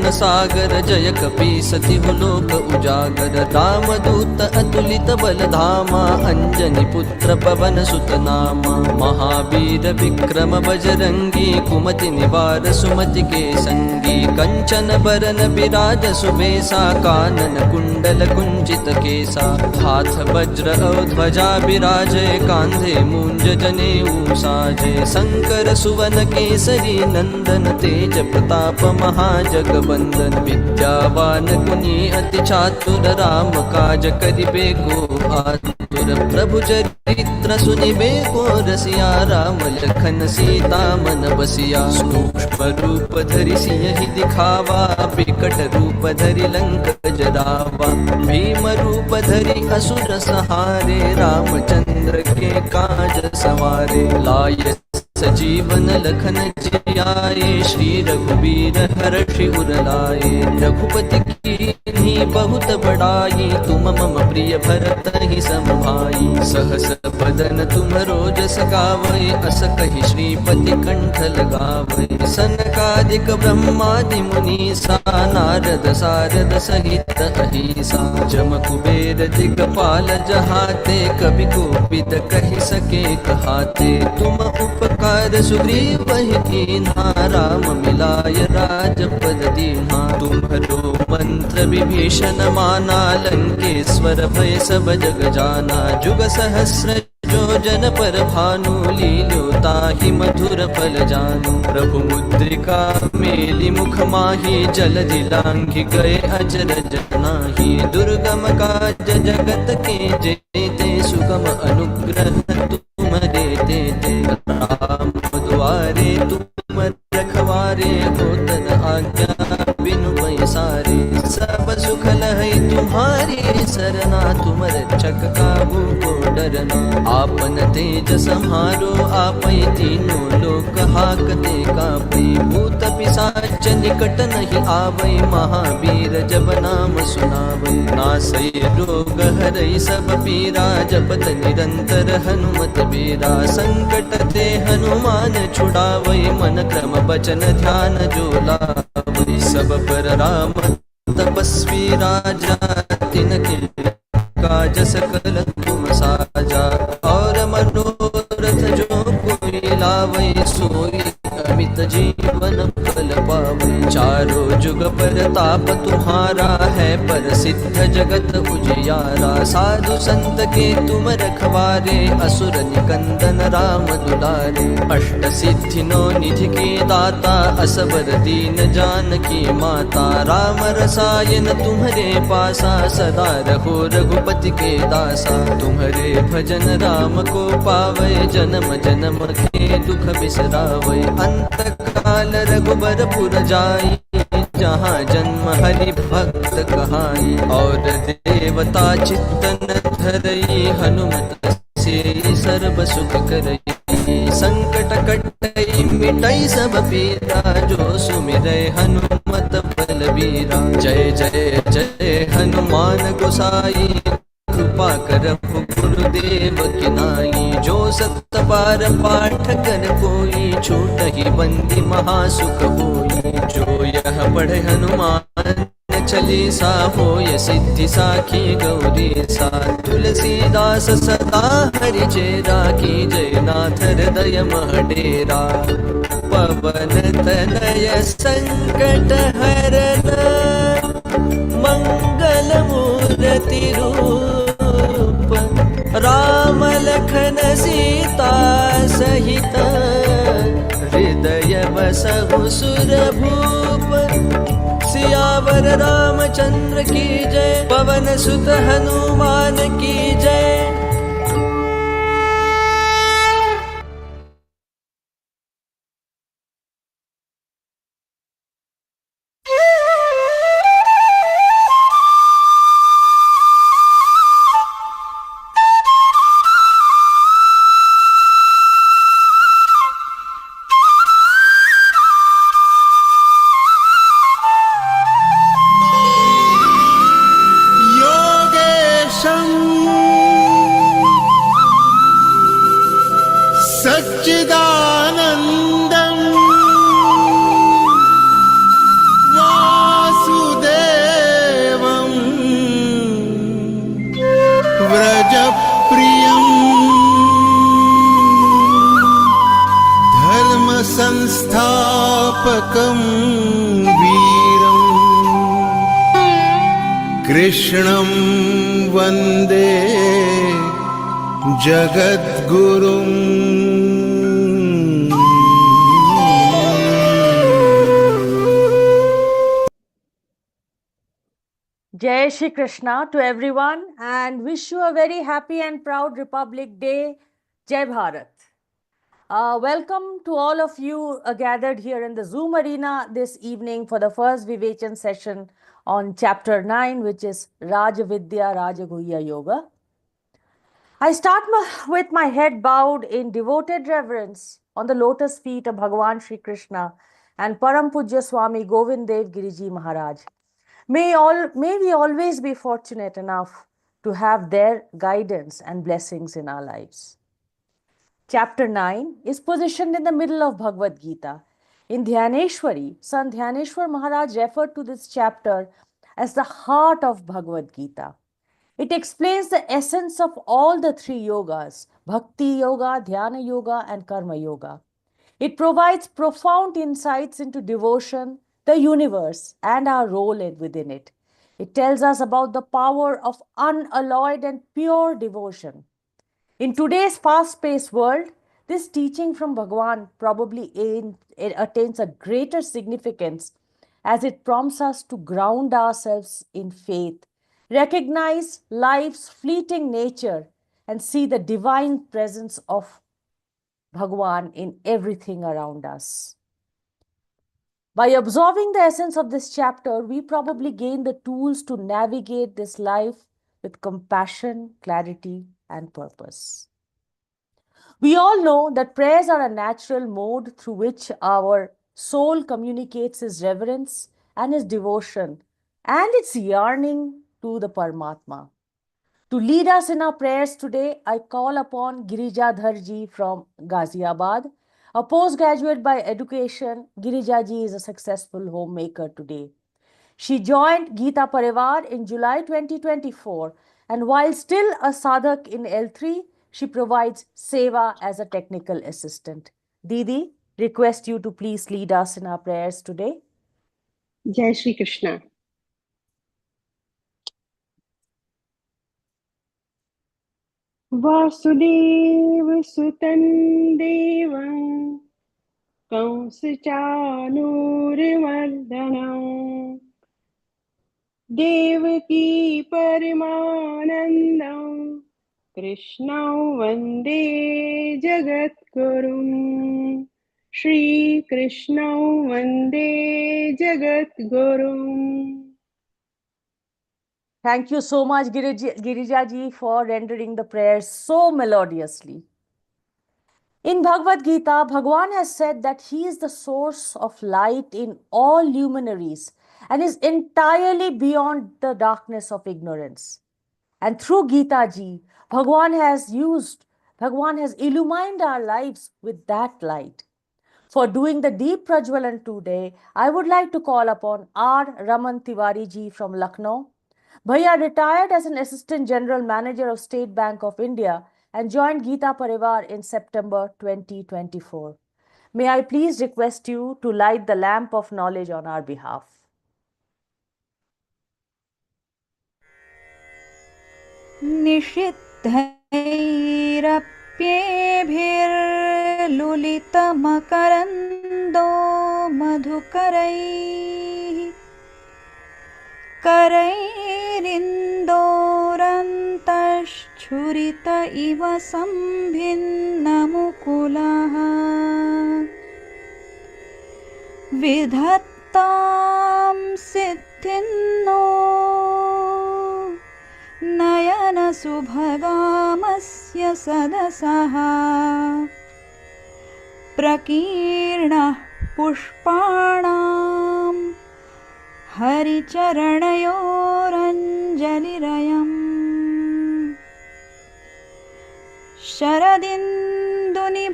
गुण सागर जय कपीसति लोक उजागर। रामदूत अतुलित बल धामा अंजनी पुत्र पवन सुत नामा। महावीर विक्रम बजरंगी कुमति निवार सुमति के संगी। कंचन बरन विराज सुबेसा कानन कुंडल कुंचित केसा। हाथ वज्र और ध्वजा विराजे कांधे मूंज जनेऊ साजे। शंकर सुवन केसरी नंदन तेज प्रताप महाजगवंदन। विद्यावान गुणी अति चातुर राम काज करिबे को आतुर। प्रभु चरित्र सुनिबे को रसिया राम लखन सीता मन बसिया। सूक्ष्म रूप धरि सियहि दिखावा बिकट रूप धरि लंक जरावा। भीम रूप धरि असुर सहारे रामचंद्र के काज सवारे। लाय सजीवन लखन जियाए श्री रघुबीर हर्षि उर लाए। रघुपति कीन्ही बहुत बड़ाई तुम मम प्रिय भरत ही सम भाई। सहस बदन तुमरो जस गावै अस कहि श्रीपति कंठ लगावै। सनकादिक ब्रह्मादि मुनीसा नारद सारद सहित अहिसा। जम कुबेर दिगपाल जहाते कवि कोविद कहि सके कहाते। तुम उपकार सुग्रीव कीन्हा राम मिलाय राजपद दीन्हा। तुम्हरो मंत्र विभीषण माना लंकेश्वर भय सब जग जाना। जुग सहस्र जो जन पर भानु लील्यो ताहि मधुर फल जानू। प्रभु मुद्रिका मेलि मुख माहि जलधि लांघि गए अचरज नाही। दुर्गम काज जगत के जेते सुगम अनुग्रह तुम देते ते। राम द्वारे तुम रखवारे होतन आज्ञा बिनु पैसारे। सब सुख लहै तुम्हारी सरना तुम रक्षक काहू को डरना। आपन तेज सम्हारो आपै तीनों लोक हाकते कापै। भूत पिशाच निकट नहीं आवै महावीर जब नाम सुनावै। नासै रोग हरै सब पीरा जपत निरंतर हनुमत बीरा। संकट ते हनुमान छुड़ावै मन क्रम बचन ध्यान जो लावै। सब पर राम तपस्वी राजा तिनके काज सकल तुम साजा। और मनोरथ जो कोई लावै सोई अमित जीवन फल पावै। चारों जुग पर ताप तुम्हारा है प्रसिद्ध जगत उजियारा। साधु संत के तुम रखवारे असुर निकंदन राम दुलारे। अष्ट सिद्धि नौ निधि के दाता असबर दीन जानकी माता। राम रसायन तुम्हारे पासा सदा रहो रघुपति के दासा। तुम्हारे भजन राम को पावै जन्म जन्म के दुख बिसरावै। अंत काल रघुबर पुर जाई जहाँ जन्म हरि भक्त कहाई। और देवता चित्तन धरई हनुमत से सर्व सुख करई। संकट कटई मिटई सब पीरा जो सुमिरै हनुमत बलबीरा। जय जय जय हनुमान गोसाई कृपा करहु गुरुदेव की नाई। जो सत बार पाठ कर कोई छूटहि बंदी महासुख होई। जो यह पढ़े हनुमान चालीसा होय सिद्धि साखी गौरी सा। तुलसीदास सदा हरि चेरा की जय नाथ हृदय मह डेरा। पवन तनय संकट हरन मंगल मूर्ति रूप। राम लखन सीता सहित हृदय बसहु सुरभूप। सियावर रामचंद्र की जय पवन सुत हनुमान की जय। कृष्णं वन्दे जगद्गुरुम्। Jai Shri Krishna to everyone and wish you a very happy and proud Republic Day. Jai Bharat. Welcome to all of you gathered here in the Zoom arena this evening for the first Vivechan session on chapter 9, which is Rajavidya Rajaguhya Yoga. I start with my head bowed in devoted reverence on the lotus feet of Bhagavan Shri Krishna and Param Pujya Swami Govind Dev Giriji Maharaj. May we always be fortunate enough to have their guidance and blessings in our lives. Chapter 9 is positioned in the middle of Bhagavad Gita. In Dhyaneshwari, Sant Dhyaneshwar Maharaj referred to this chapter as the heart of Bhagavad Gita. It explains the essence of all the three yogas, Bhakti Yoga, Dhyana Yoga, and Karma Yoga. It provides profound insights into devotion, the universe, and our role within it. It tells us about the power of unalloyed and pure devotion. In today's fast-paced world, this teaching from Bhagavan probably attains a greater significance as it prompts us to ground ourselves in faith, recognize life's fleeting nature, and see the divine presence of Bhagavan in everything around us. By absorbing the essence of this chapter, we probably gain the tools to navigate this life with compassion, clarity, and purpose. We all know that prayers are a natural mode through which our soul communicates its reverence and its devotion and its yearning to the Paramatma. To lead us in our prayers today, I call upon Girijadhar ji from Ghaziabad. A postgraduate by education, Girija ji is a successful homemaker today. She joined Geeta Pariwar in July 2024, and while still a sadhak in L3, she provides seva as a technical assistant. Didi, request you to please lead us in our prayers today. Jai Shri Krishna. Vasudev सुतं देवं कंसचानूरमर्दनं देवकी परमानन्दं कृष्णं वन्दे जगद्गुरुं श्रीकृष्णं वन्दे जगद्गुरुम्. Thank you so much, Girija ji, for rendering the prayers so melodiously. In Bhagavad Gita, Bhagavan has said that he is the source of light in all luminaries and is entirely beyond the darkness of ignorance. And through Gita ji, Bhagavan has illumined our lives with that light. For doing the deep Prajwalan today, I would like to call upon R. Raman Tiwari ji from Lucknow. Bhaiya retired as an Assistant General Manager of State Bank of India and joined Geeta Pariwar in September 2024. May I please request you to light the lamp of knowledge on our behalf. निषिद्धैरप्येभिर्लुलितमकरन्दो मधुकरैः करैरिन्दोरन्तश्छुरित इव सम्भिन्नमुकुलः विधत्तां सिद्धिन्नो नयनसुभगामस्य सदसः प्रकीर्णः पुष्पाणां हरिचरणयोरञ्जलिरयम् शरदिन्दुनिभां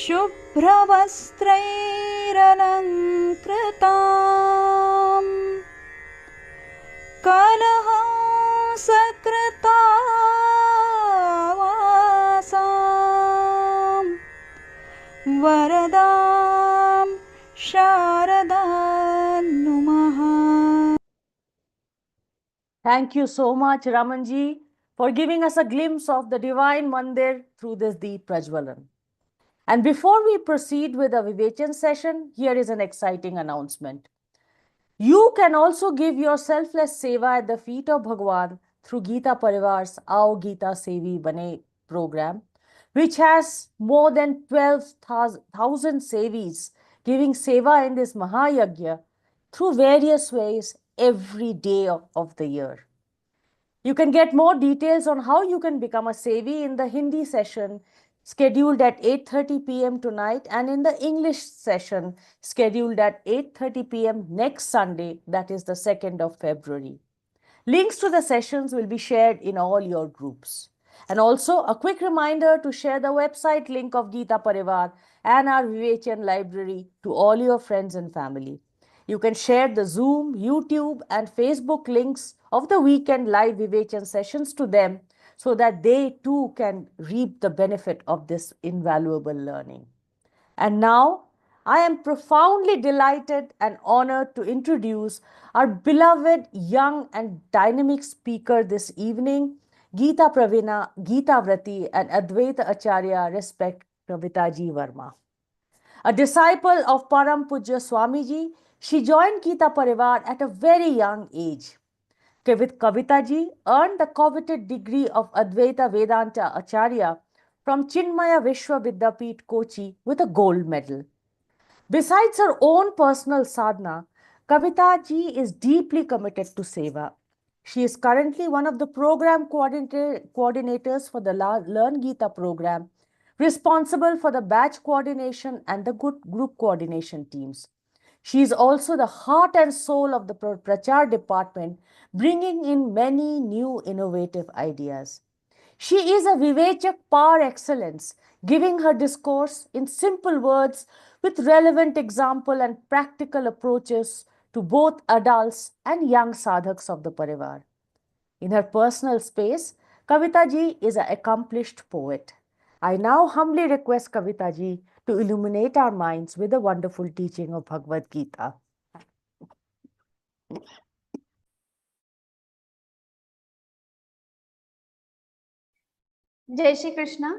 शुभ्रवस्त्रैरलङ्कृतां कलहंसकृतावासां वरदां Sharda नुमः. Thank you so much, Ramanji, for giving us a glimpse of the divine mandir through this Deep Prajwalan. And before we proceed with the Vivechan session, here is an exciting announcement. You can also give your selfless seva at the feet of Bhagwan through Geeta Pariwar's Aao Geeta Sevi Bane program, which has more than 12,000 sevis giving seva in this Mahayagya through various ways every day of the year. You can get more details on how you can become a Sevi in the Hindi session scheduled at 8:30 p.m. tonight and in the English session scheduled at 8:30 p.m. next Sunday, that is the 2nd of February. Links to the sessions will be shared in all your groups. And also a quick reminder to share the website link of Geeta Pariwar and our Vivechan library to all your friends and family. You can share the Zoom, YouTube, and Facebook links of the weekend live Vivechan sessions to them so that they too can reap the benefit of this invaluable learning. And now, I am profoundly delighted and honored to introduce our beloved, young, and dynamic speaker this evening, Geeta Pravina, Geeta Vrati, and Advaita Acharya, respect Kavita Ji Verma. A disciple of Param Pujya Swamiji, she joined Geeta Pariwar at a very young age. Kavita ji earned the coveted degree of Advaita Vedanta Acharya from Chinmaya Vishwa Vidyapeeth, Kochi with a gold medal. Besides her own personal sadhana, Kavita ji is deeply committed to seva. She is currently one of the program coordinators for the Learngeeta program, responsible for the batch coordination and the group coordination teams. She is also the heart and soul of the Prachar department, bringing in many new innovative ideas. She is a Vivechak par excellence, giving her discourse in simple words with relevant example and practical approaches to both adults and young sadhaks of the Pariwar. In her personal space, Kavita ji is an accomplished poet. I now humbly request Kavita ji to illuminate our minds with the wonderful teaching of Bhagavad Gita. Jai Shri Krishna.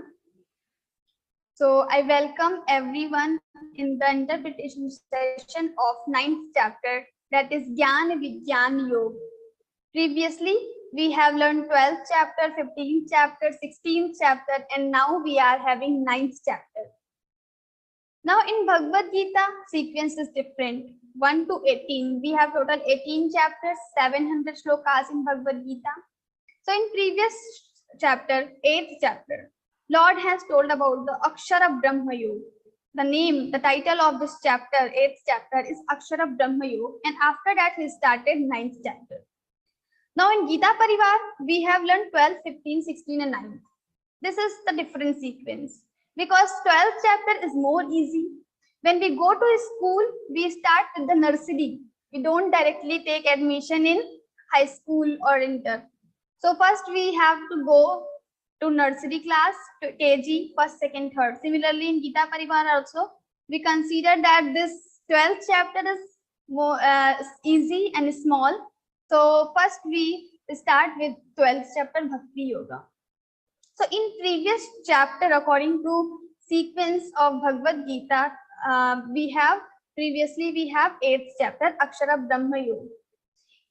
So I welcome everyone in the interpretation session of 9th chapter, that is Gyan and Vigyan Yoga. Previously, we have learned 12th chapter, 15th chapter, 16th chapter, and now we are having 9th chapter. Now in Bhagavad Gita, sequence is different. 1 to 18. We have total 18 chapters, 700 shlokas in Bhagavad Gita. So in previous chapter, 8th chapter, Lord has told about the Akshara Brahma Yoga. The name, the title of this chapter, 8th chapter, is Akshara Brahma Yoga, and after that he started 9th chapter. Now in Geeta Pariwar, we have learned 12, 15, 16 and 9. This is the different sequence because 12th chapter is more easy. When we go to school, we start with the nursery. We don't directly take admission in high school or inter. So first we have to go to nursery class, to KG, first, second, third. Similarly in Geeta Pariwar also, we consider that this 12th chapter is more easy and small. So first we start with 12th chapter Bhakti Yoga. So in previous chapter, according to sequence of Bhagavad Gita, we have 8th chapter Akshara Brahma Yoga.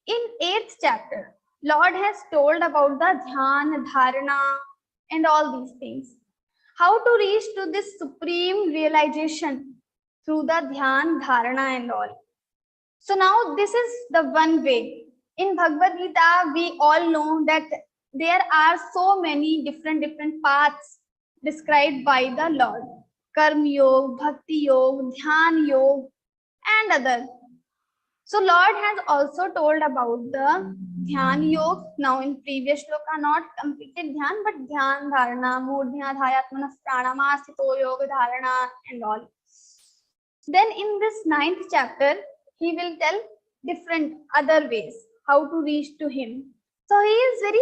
In 8th chapter, Lord has told about the dhyan, dharana, and all these things. How to reach to this supreme realization through the dhyan, dharana, and all. So now this is the one way. In Bhagavad Gita, we all know that there are so many different paths described by the Lord. Karma Yoga, Bhakti Yoga, Dhyan Yoga, and other. So Lord has also told about the Dhyan Yoga. Now in previous shloka, not completed Dhyan, but Dhyan, Dharana, Murdhya, Dhayatmana, Pranama, Sthito Yoga, Dharana, and all. Then in this 9th chapter, he will tell different other ways how to reach to him. So he is very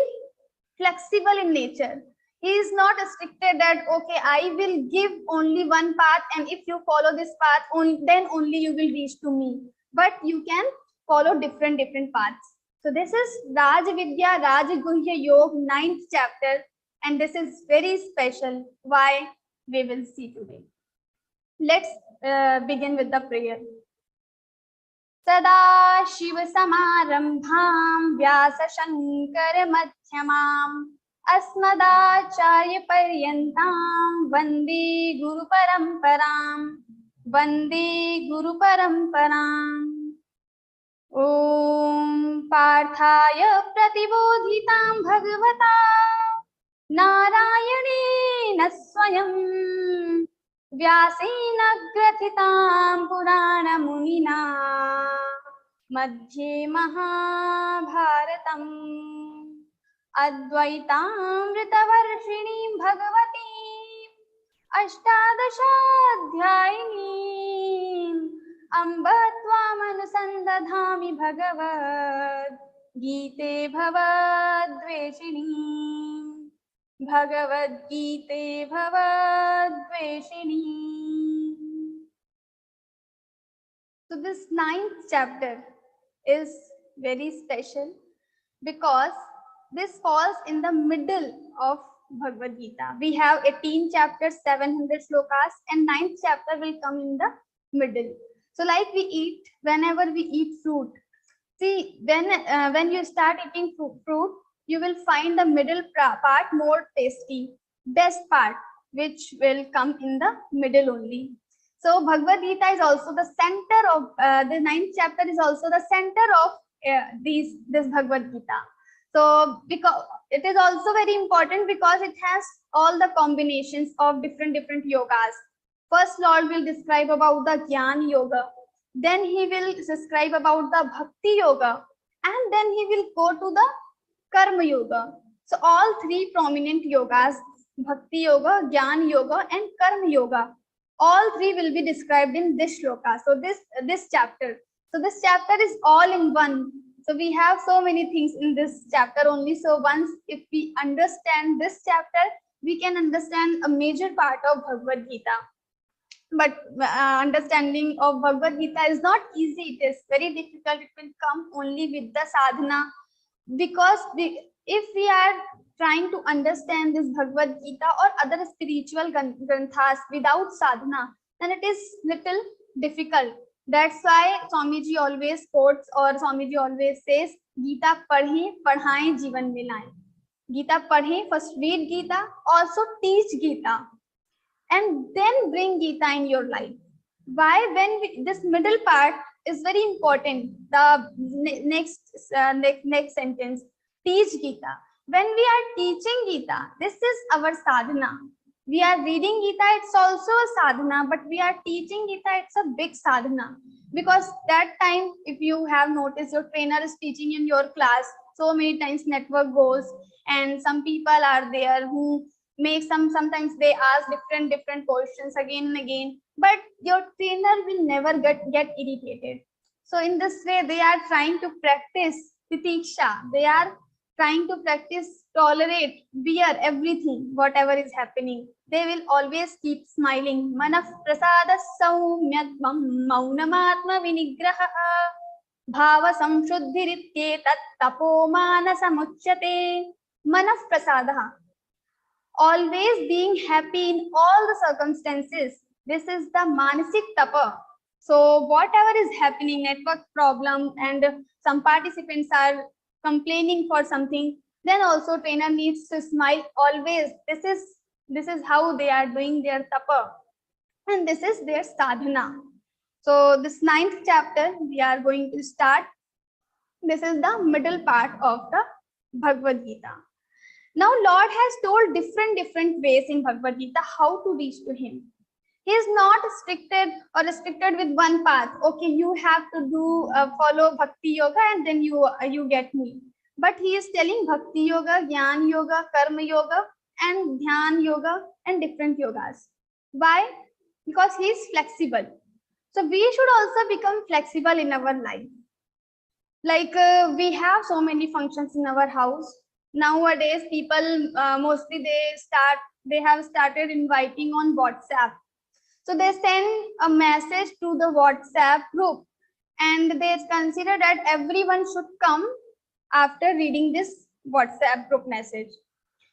flexible in nature. He is not restricted that, okay, I will give only one path, and if you follow this path, then only you will reach to me. But you can follow different paths. So this is Raj Vidya, Raj Guhya Yoga, 9th chapter, and this is very special. Why? We will see today. Let's begin with the prayer. Sada Shiva Samarambham Vyasa Shankar Madhyamam Asmadacharya Paryantam Vande Guru Paramparam Vande Guru Paramparam. Om Parthaya Pratibodhitam Bhagavata Narayane Swayam Vyasena Grathitam Purana Munina Madhye Mahabharatam Advaitam Ritavarshini Bhagavati Ashtadashadhyayini Ambatvamanusandadhami Bhagavad Gite Bhavadveshini Bhagavadgītā Bhavadveshini. So this 9th chapter is very special because this falls in the middle of Bhagavad Gita. We have 18 chapters, 700 slokas, and 9th chapter will come in the middle. So like we eat, whenever we eat fruit, see when you start eating fruit, you will find the middle part more tasty, best part, which will come in the middle only. So Bhagavad Gita is also the center of the 9th chapter is also the center of this Bhagavad Gita. So because it is also very important because it has all the combinations of different yogas. First, Lord will describe about the Gyan Yoga, then he will describe about the Bhakti Yoga, and then he will go to the Karma Yoga. So all three prominent yogas, Bhakti Yoga, Gyan Yoga, and Karma Yoga, all three will be described in this shloka. So this chapter. So this chapter is all in one. So we have so many things in this chapter only. So once if we understand this chapter, we can understand a major part of Bhagavad Gita. But understanding of Bhagavad Gita is not easy. It is very difficult. It will come only with the sadhana. Because if we are trying to understand this Bhagavad Gita or other spiritual granthas without sadhana, then it is little difficult. That's why Swamiji always quotes or Swamiji always says, Gita padhe, padhaye, jivan mein laaye. Gita padhe, first read Gita, also teach Gita, and then bring Gita in your life. Why? When this middle part is very important. The next sentence, teach Gita. When we are teaching Gita, this is our sadhana. We are reading Gita, it's also a sadhana, but we are teaching Gita, it's a big sadhana. Because that time, if you have noticed, your trainer is teaching in your class, so many times network goes, and some people are there who make sometimes they ask different questions again and again, but your trainer will never get irritated. So in this way, they are trying to practice titiksha. They are trying to practice tolerate, bear everything, whatever is happening. They will always keep smiling. Manaf prasada saumyadvam maunamatma vinigraha bhava samshuddhiritye tat tapomana samuchyate. Manaf prasadaha. Always being happy in all the circumstances. This is the manasik tapa. So whatever is happening, network problem, and some participants are complaining for something, then also trainer needs to smile always. This is how they are doing their tapa, and this is their sadhana. So this 9th chapter we are going to start. This is the middle part of the Bhagavad Gita. Now Lord has told different ways in Bhagavad Gita how to reach to him. He is not restricted with one path. Okay, you have to do follow Bhakti Yoga and then you get me. But he is telling Bhakti Yoga, Gyan Yoga, Karma Yoga, and Dhyan Yoga, and different yogas. Why? Because he is flexible. So we should also become flexible in our life. Like we have so many functions in our house. Nowadays, people mostly they have started inviting on WhatsApp. So they send a message to the WhatsApp group, and they consider that everyone should come after reading this WhatsApp group message.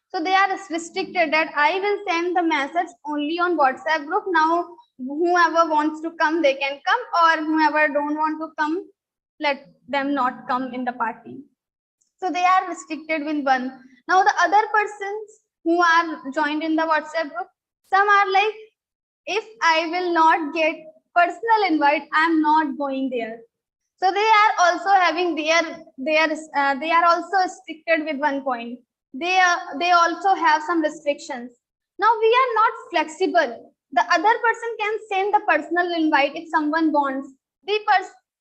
So they are restricted that I will send the message only on WhatsApp group. Now, whoever wants to come, they can come, or whoever don't want to come, let them not come in the party. So they are restricted with one. Now the other persons who are joined in the WhatsApp group, some are like, if I will not get personal invite, I'm not going there. So they are also having they are also restricted with one point. They also have some restrictions. Now we are not flexible. The other person can send the personal invite if someone wants.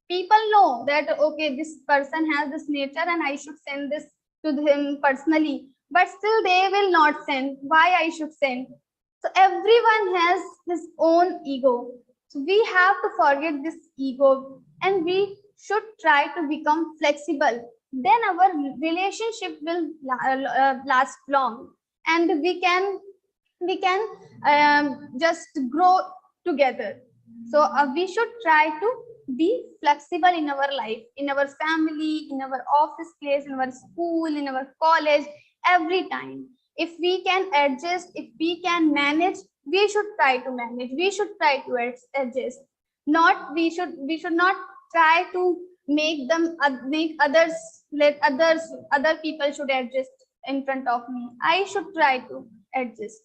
People know that okay, this person has this nature and I should send this to him personally, but still they will not send. Why I should send? So everyone has his own ego. So we have to forget this ego and we should try to become flexible. Then our relationship will last long, and we can just grow together. So we should try to be flexible in our life, in our family, in our office place, in our school, in our college, every time. If we can adjust, if we can manage, we should try to manage. We should try to adjust. Not we should not try to make others other people should adjust in front of me. I should try to adjust.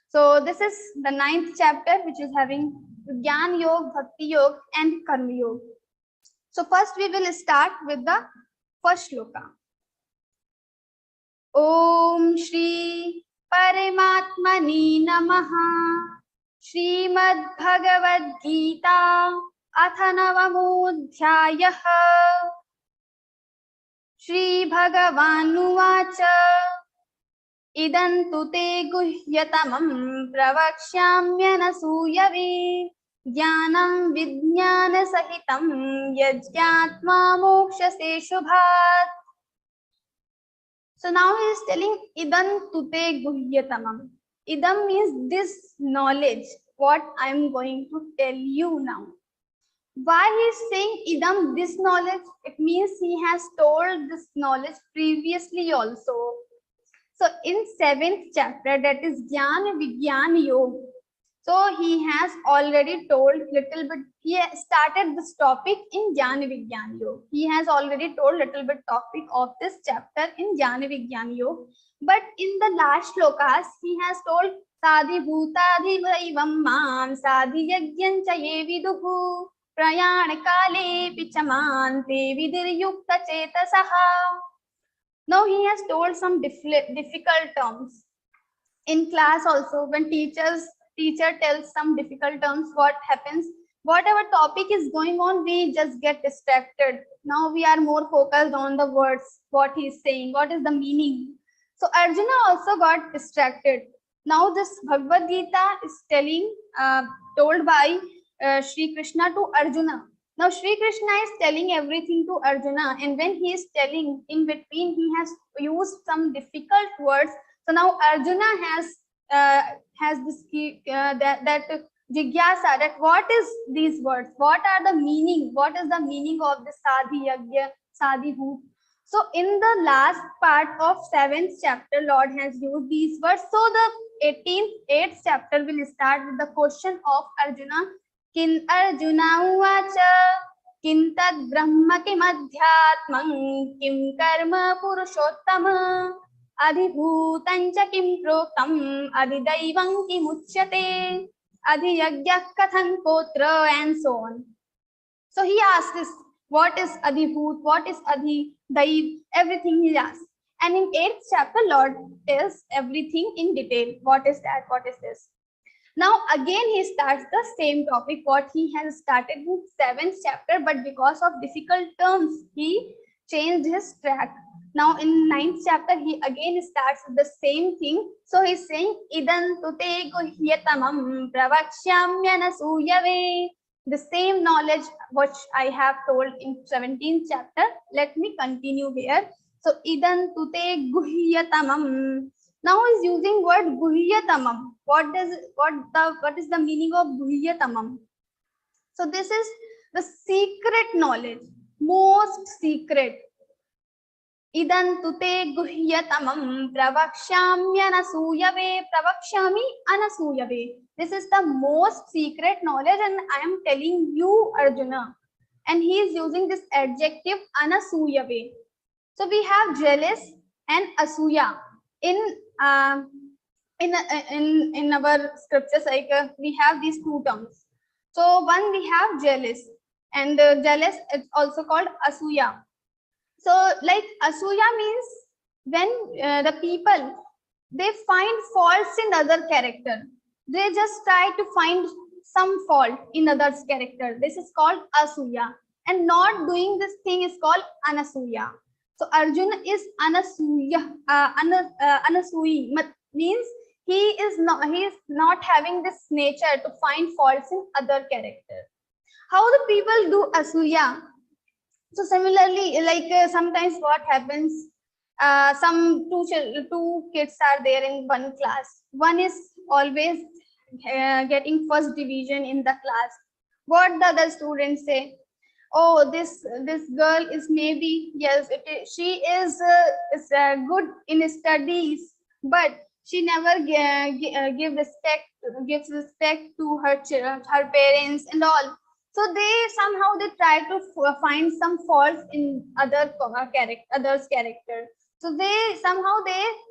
So this is the 9th chapter, which is having Gyan Yoga, Bhakti Yoga, and Karma Yoga. So first we will start with the first shloka. Om Shri Paramatmani Namaha. Śrīmad-Bhagavadgītā atha navamodhyāyah. Shri Bhagavanuvāca. Idantu te guhyatamam pravakshyamyanasūyave. Gyanam Vigyan sahitam yajñātmā mokshase shubhat. So now he is telling idam tute guhyatamam. Idam means this knowledge, what I am going to tell you now. Why he is saying idam, this knowledge? It means he has told this knowledge previously also. So in 7th chapter, that is Gyan and Vigyan Yoga. So he has already told little bit, he started this topic in Gyan and Vigyan Yoga. He has already told little bit topic of this chapter in Gyan and Vigyan Yoga. But in the last shlokas, he has told Sadhi Bhutadhi Vaivam Mam Sadhi Yagyan Chaye Viduhu Prayana Kale Pichaman Te Vidir Yukta Chetasaha. Now he has told some difficult terms. In class also, when teacher tells some difficult terms, what happens? Whatever topic is going on, we just get distracted. Now we are more focused on the words, what he is saying, what is the meaning. So Arjuna also got distracted. Now this Bhagavad Gita is told by Shri Krishna to Arjuna. Now Shri Krishna is telling everything to Arjuna, and when he is telling, in between he has used some difficult words. So now Arjuna has this that jigyasa, that what is these words? What are the meaning? What is the meaning of the Sadhi Yagya, Sadhi Bhut? So in the last part of 7th chapter, Lord has used these words. So the 8th chapter will start with the question of Arjuna. Kin Arjuna uvacha kin tad brahma kim adhyatmam kim karma purushottama adhibhutancha kim proktam adhidaivam kim uchyate adhiyagyak kathan kotra, and so on. So he asked this, what is adhibhut, what is adhidaiv, everything he asked. And in 8th chapter, Lord tells everything in detail. What is that? What is this? Now again he starts the same topic what he has started in 7th chapter, but because of difficult terms he changed his track. Now in 9th chapter he again starts with the same thing. So he's saying idan tute guhyatamam pravakshyamyanasūyave. The same knowledge which I have told in 17th chapter, let me continue here. So idan tute guhyatamam. Now is using word guhyatamam. What is the meaning of guhyatamam? So this is the secret knowledge, most secret. Idan tute guhyatamam pravakshamyanasuyave. Pravakshami anasuyave. This is the most secret knowledge, and I am telling you, Arjuna. And he is using this adjective anasuyave. So we have jealous and asuya in our scriptures. Like we have these two terms. So one we have jealous, and jealous is also called asuya. So like asuya means when the people, they find faults in other character. They just try to find some fault in others character. This is called asuya, and not doing this thing is called anasuya. So Arjuna is anasuya. Anasuyi means he is not having this nature to find faults in other character. How the people do asuya? So similarly, like sometimes what happens, some two kids are there in one class. One is always getting first division in the class. What the other students say? Oh, this girl is maybe, yes, she is good in studies, but she never gives respect to her parents and all. So they try to find some faults in others character. So they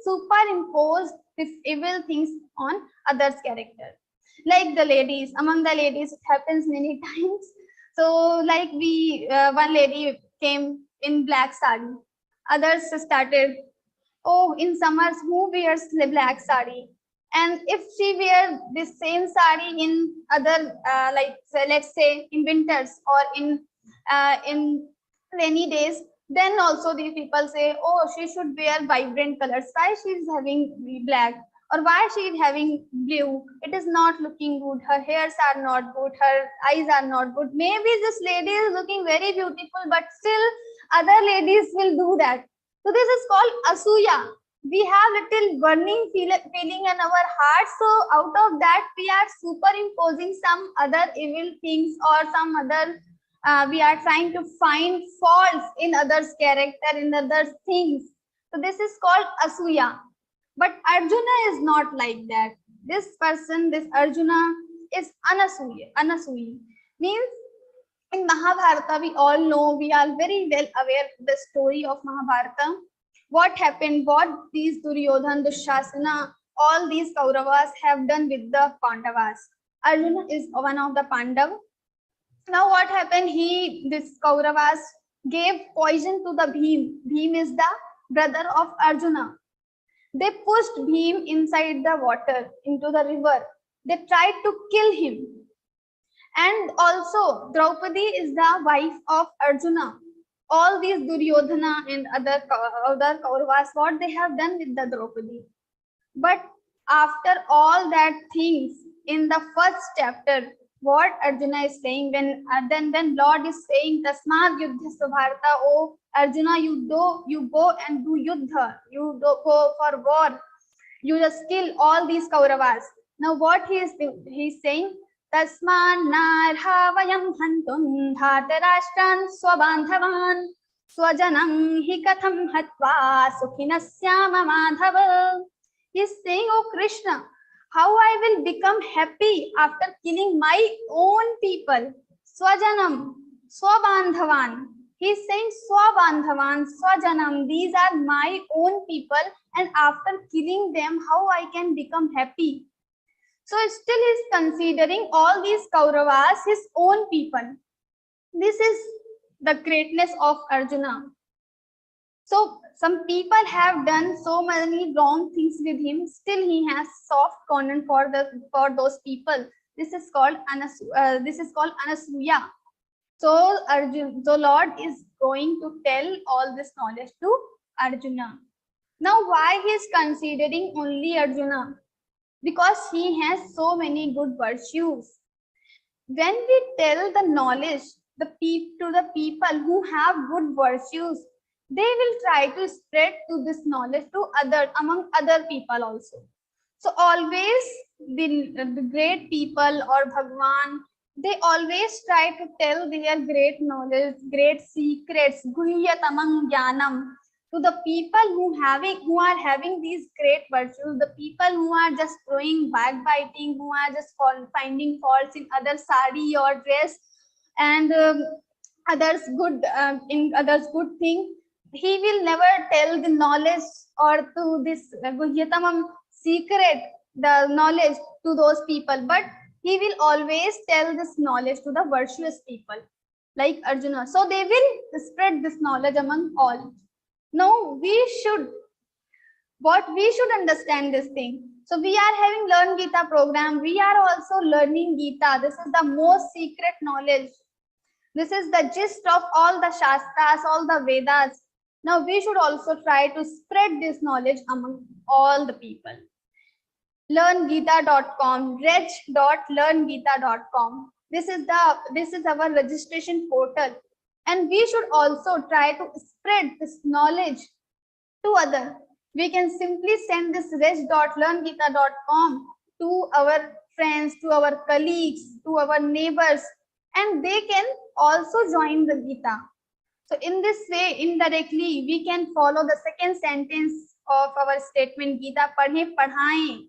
superimpose these evil things on others character. Like among the ladies, it happens many times. So like one lady came in black sari. Others started, oh, in summers who wears the black sari? And if she wear this same sari in other, let's say in winters or in rainy days, then also the people say, oh, she should wear vibrant colors. Why she is having black? Or why she is having blue? It is not looking good. Her hairs are not good. Her eyes are not good. Maybe this lady is looking very beautiful, but still other ladies will do that. So this is called asuya. We have little burning feeling in our hearts. So out of that, we are superimposing some other evil things or some other, we are trying to find faults in others' character, in others' things. So this is called asuya. But Arjuna is not like that. This person, this Arjuna, is anasuyi. Means in Mahabharata, we all know, we are very well aware of the story of Mahabharata. What happened, what these Duryodhan, Dushasana, all these Kauravas have done with the Pandavas. Arjuna is one of the Pandav. Now what happened, this Kauravas gave poison to the Bhim. Bhim is the brother of Arjuna. They pushed Bhim inside the water, into the river. They tried to kill him. And also, Draupadi is the wife of Arjuna. All these Duryodhana and other Kauravas, what they have done with the Draupadi. But after all that things, in the first chapter, what Arjuna is saying, when Lord is saying, Tasmad Yuddhasya Bharata, oh Arjuna, you go and do Yuddha, you go for war, you just kill all these Kauravas. Now what he's saying, Tasman narha vayam hantum dhatarashtan swabandhavan swajanam hi katham hatva sukhinasya madhava. He's saying, oh Krishna, how I will become happy after killing my own people. Swajanam, swabandhavan. He's saying swabandhavan, swajanam. These are my own people, and after killing them, how I can become happy? So still he's considering all these Kauravas his own people. This is the greatness of Arjuna. So some people have done so many wrong things with him. Still he has soft corner for those people. This is called anasuya. So Lord is going to tell all this knowledge to Arjuna. Now why he is considering only Arjuna? Because he has so many good virtues. When we tell the knowledge to the people who have good virtues, they will try to spread to this knowledge to among other people also. So always the great people or Bhagwan, they always try to tell their great knowledge, great secrets, guhyatamam jnanam, to the people who are having these great virtues, the people who are just throwing backbiting, who are just finding faults in other sari or dress and others good in others good thing. He will never tell the knowledge or to this guhyatamam secret, the knowledge to those people, but he will always tell this knowledge to the virtuous people like Arjuna. So they will spread this knowledge among all. Now we should understand this thing. So we are having Learngeeta program. We are also learning Gita. This is the most secret knowledge. This is the gist of all the Shastras, all the Vedas. Now we should also try to spread this knowledge among all the people. Learngeeta.com, reg.learngeeta.com. This is our registration portal, and we should also try to spread this knowledge to others. We can simply send this reg.learngeeta.com to our friends, to our colleagues, to our neighbors, and they can also join the Gita. So in this way, indirectly, we can follow the second sentence of our statement, Gita padhe padhaye.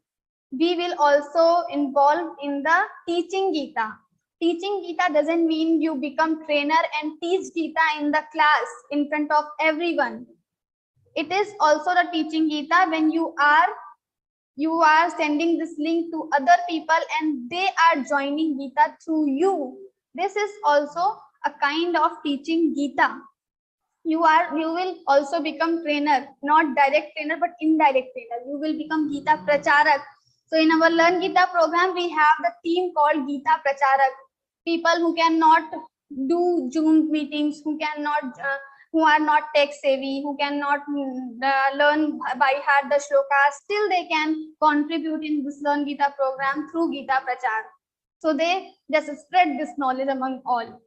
We will also involve in the teaching Gita. Teaching Gita doesn't mean you become trainer and teach Gita in the class in front of everyone. It is also the teaching Gita when you are sending this link to other people and they are joining Gita through you. This is also a kind of teaching Gita. You will also become trainer, not direct trainer but indirect trainer. You will become Gita Pracharak. So in our Learngeeta program, we have the team called Gita Pracharak. People who cannot do Zoom meetings, who are not tech savvy, who cannot learn by heart the shlokas, still they can contribute in this Learngeeta program through Gita Prachar. So they just spread this knowledge among all.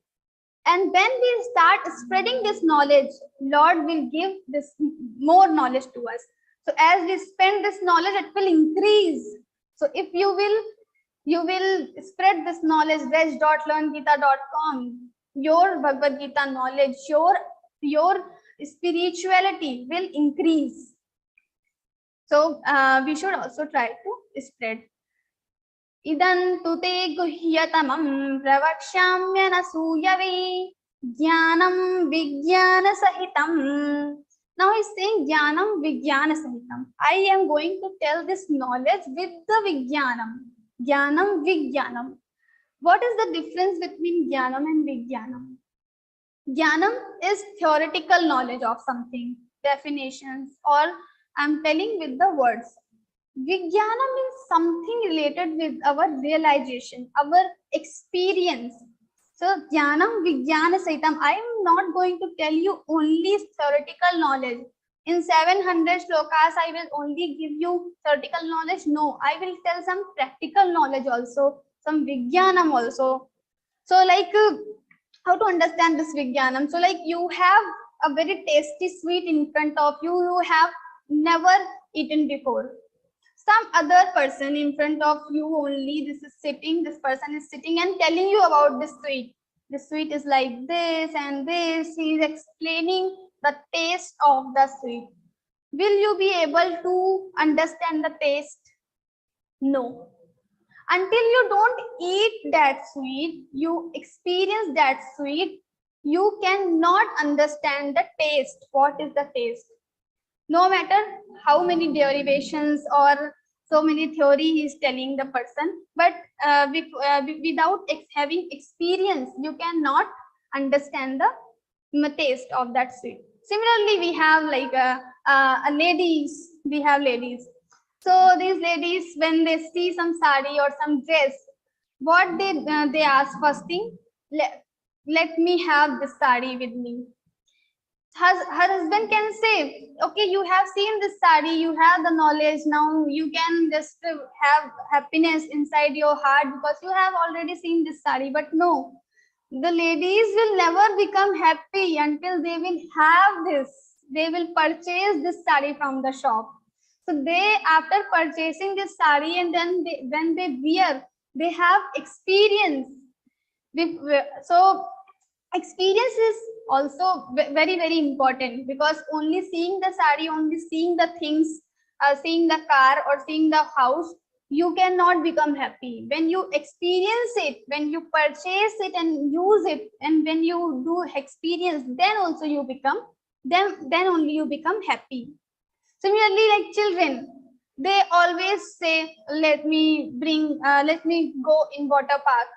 And when we start spreading this knowledge, Lord will give this more knowledge to us. So as we spend this knowledge, it will increase. So if you will spread this knowledge, reg.learngeeta.com, your Bhagavad Gita knowledge, your spirituality will increase. So we should also try to spread. Idan tute guhyatamam pravakshamya nasuyavi Gyanam Vigyan sahitam. Now he's saying Gyanam Vigyan sahitam. I am going to tell this knowledge with the Vigyanam. Gyanam Vigyanam. What is the difference between Gyanam and Vigyanam? Gyanam is theoretical knowledge of something, definitions, or I'm telling with the words. Vigyanam is something related with our realization, our experience. So Gyanam Vigyana Saitam, I am not going to tell you only theoretical knowledge. In 700 shlokas, I will only give you theoretical knowledge. No, I will tell some practical knowledge also, some Vigyanam also. So like how to understand this Vigyanam? So like you have a very tasty sweet in front of you, you have never eaten before. Some other person in front of you only, this person is sitting and telling you about this sweet. The sweet is like this and this. He is explaining the taste of the sweet. Will you be able to understand the taste? No. Until you don't eat that sweet, you experience that sweet, you cannot understand the taste. What is the taste? No matter how many derivations or so many theory he is telling the person, but without having experience, you cannot understand the taste of that sweet. Similarly, we have like ladies. We have ladies. So these ladies, when they see some sari or some dress, what they ask first thing, let me have this sari with me. Her husband can say, okay, you have seen this sari, you have the knowledge, now you can just have happiness inside your heart because you have already seen this sari. But no, the ladies will never become happy until they will have this. they will purchase this sari from the shop. So they, after purchasing this sari, and then when they wear, they have experience. So experience is also very, very important, because only seeing the sari, only seeing the things, seeing the car or seeing the house, you cannot become happy. When you experience it, when you purchase it and use it, and when you do experience, then also you become, then only you become happy. Similarly, like children, they always say, let me go in water park.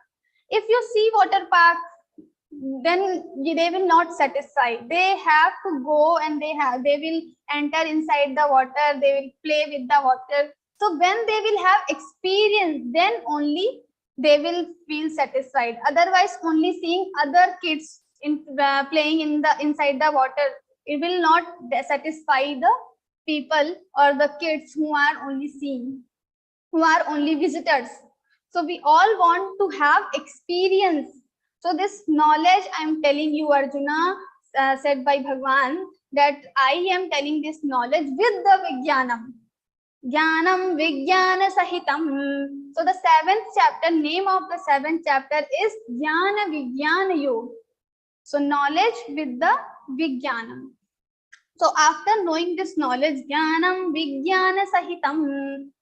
If you see water park, then they will not satisfy. They have to go, and they will enter inside the water, they will play with the water. So when they will have experience, then only they will feel satisfied. Otherwise, only seeing other kids playing inside the water, it will not satisfy the people or the kids who are only seeing, who are only visitors. So we all want to have experience. So this knowledge I am telling you, Arjuna, said by Bhagwan, that I am telling this knowledge with the Vigyanam. Gyanam Vigyana Sahitam. So the 7th chapter, name of the 7th chapter is Gyan and Vigyan Yoga. So knowledge with the Vigyanam. So after knowing this knowledge, Gyanam Vigyana Sahitam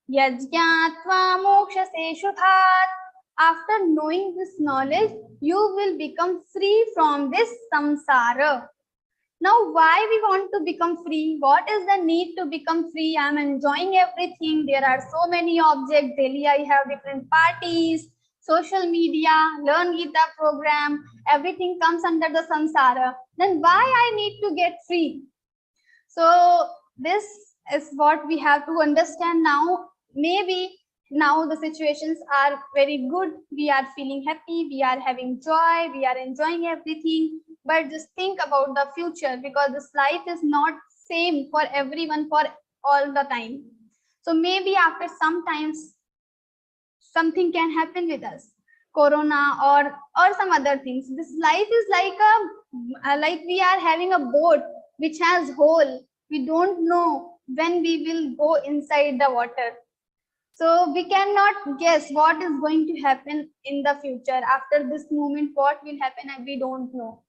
Yajñātvā mokṣase shubhat. After knowing this knowledge, you will become free from this samsara. Now, why we want to become free? What is the need to become free? I am enjoying everything. There are so many objects. Daily I have different parties, social media, Learngeeta program. Everything comes under the samsara. Then why I need to get free? So this is what we have to understand now. Maybe now the situations are very good. We are feeling happy. We are having joy. We are enjoying everything. But just think about the future, because this life is not same for everyone for all the time. So maybe after sometimes something can happen with us, corona or some other things. This life is like we are having a boat which has hole. We don't know when we will go inside the water. So we cannot guess what is going to happen in the future. After this moment, what will happen, we don't know.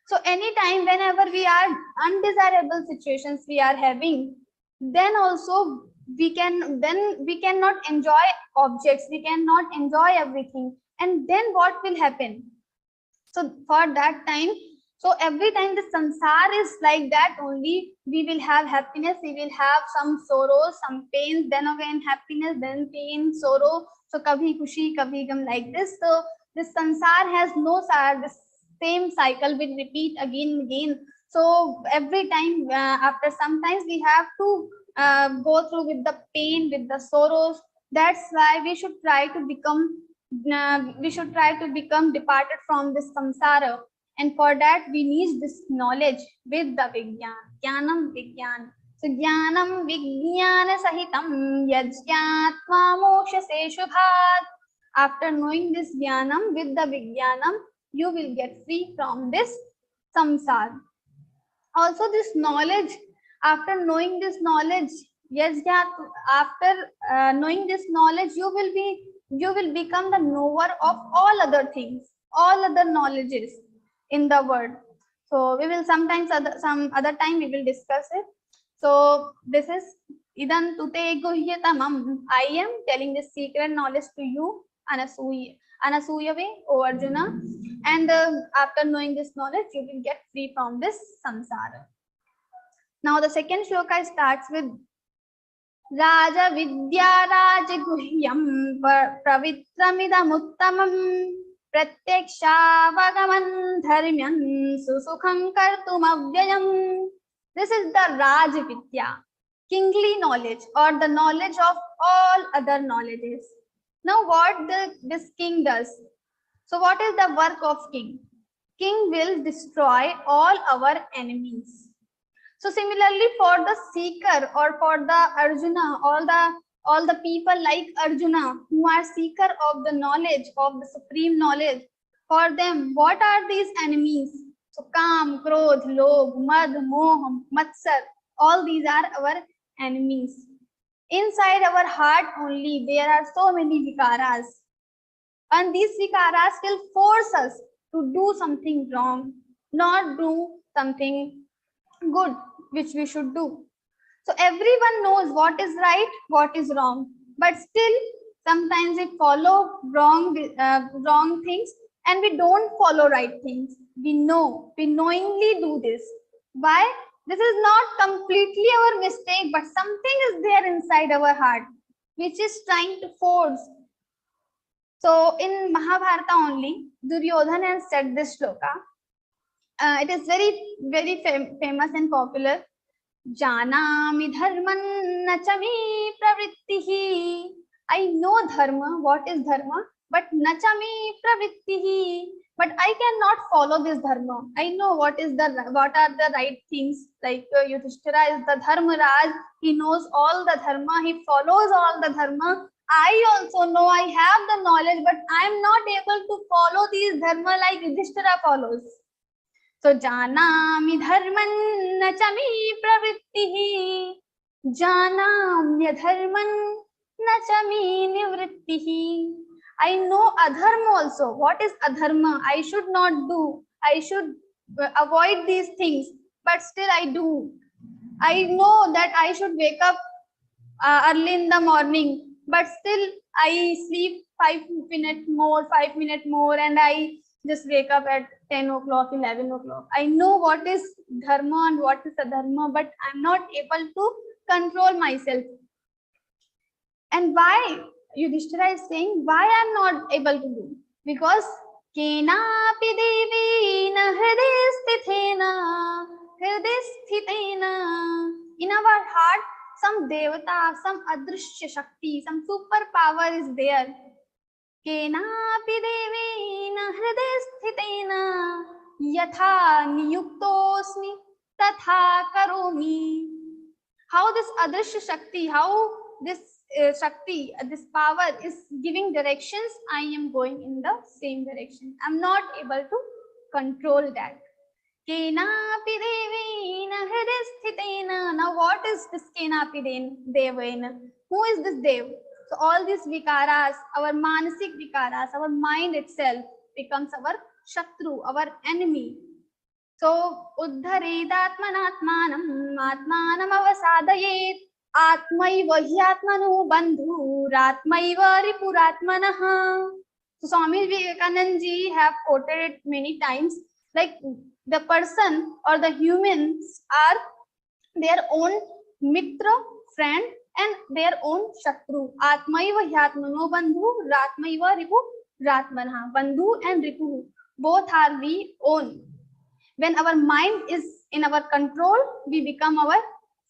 So anytime, whenever we are undesirable situations we are having, then also we cannot enjoy objects, we cannot enjoy everything. And then what will happen? So for that time, so every time the samsara is like that only, we will have happiness, we will have some sorrow, some pain, then again happiness, then pain, sorrow. So kabhi khushi, kabhi gum, like this. So this samsara has no this same cycle will repeat again and again. So every time, after sometimes we have to go through with the pain, with the sorrows. That's why we should try to become departed from this samsara. And for that we need this knowledge with the Vigyan, Gyanam Vigyan. So Gyanam Vigyana Sahitam Yajñātvā mokṣase shubhat. After knowing this Gyanam with the Vigyanam, you will get free from this samsara. Also this knowledge, after knowing this knowledge, after knowing this knowledge, you will become the knower of all other things, all other knowledges in the world. So we will sometimes some other time we will discuss it. So this is Idan Tute Guhyatamam. I am telling this secret knowledge to you, Anasuya way, O Arjuna. And after knowing this knowledge, you will get free from this samsara. Now the second shloka starts with Raja Vidya Raja Guhyam Pravitramidam Uttamam Pratyakshavagaman Dharmyan Susukham Kartum Avyayam. This is the Raj Vidya, kingly knowledge, or the knowledge of all other knowledges. Now what this king does? So what is the work of king? King will destroy all our enemies. So similarly for the seeker, or for the Arjuna, all the people like Arjuna who are seeker of the knowledge, of the supreme knowledge, for them what are these enemies? So Kam, Krodh, Lobh, Mad, Moh, Matsar. All these are our enemies. Inside our heart only, there are so many vikaras. And these vikaras will force us to do something wrong, not do something good, which we should do. So everyone knows what is right, what is wrong, but still sometimes we follow wrong things and we don't follow right things. We knowingly do this. Why? This is not completely our mistake, but something is there inside our heart which is trying to force. So in Mahabharata only, Duryodhana has said this shloka. It is very famous and popular. Janami dharman nachami pravrittihi. I know dharma, what is dharma, but nachami pravrittihi. But I cannot follow this dharma. I know what are the right things. Like Yudhishthira is the dharma raj. He knows all the dharma. He follows all the dharma. I also know, I have the knowledge, but I am not able to follow these dharma like Yudhishthira follows. So janami dharman nachami pravrittihi, janamya dharman nachami nivrittihi. I know adharma also. What is adharma? I should not do. I should avoid these things, but still I do. I know that I should wake up early in the morning, but still I sleep 5 minutes more, and I just wake up at 10 o'clock, 11 o'clock. I know what is dharma and what is adharma, but I'm not able to control myself. And why? Yudhishthira is saying, why I'm not able to do? Because kenapi devena hridesthitena. In our heart, some devata, some adrishya shakti, some super power is there. Kenapi devena hridesthitena yatha niyuktosmi tatha karomi. How this adrishya shakti, how this Shakti, this power is giving directions, I am going in the same direction. I'm not able to control that. Kenapi devena hridesthitena. Now what is this kenapi devena? Who is this dev? So all these vikaras, our manasik vikaras, our mind itself becomes our shatru, our enemy. So uddharedatmanatmanam atmanam avasadayet. Atmaiva hyatmanu bandhuratmaiva ripuratmanaha. So Swami Vivekananda ji have quoted it many times. Like the person or the humans are their own mitra, friend, and their own shatru. Atmaiva hyatmanu bandhuratmaiva ripuratmanaha. Bandhu and ripu, both are we own. When our mind is in our control, we become our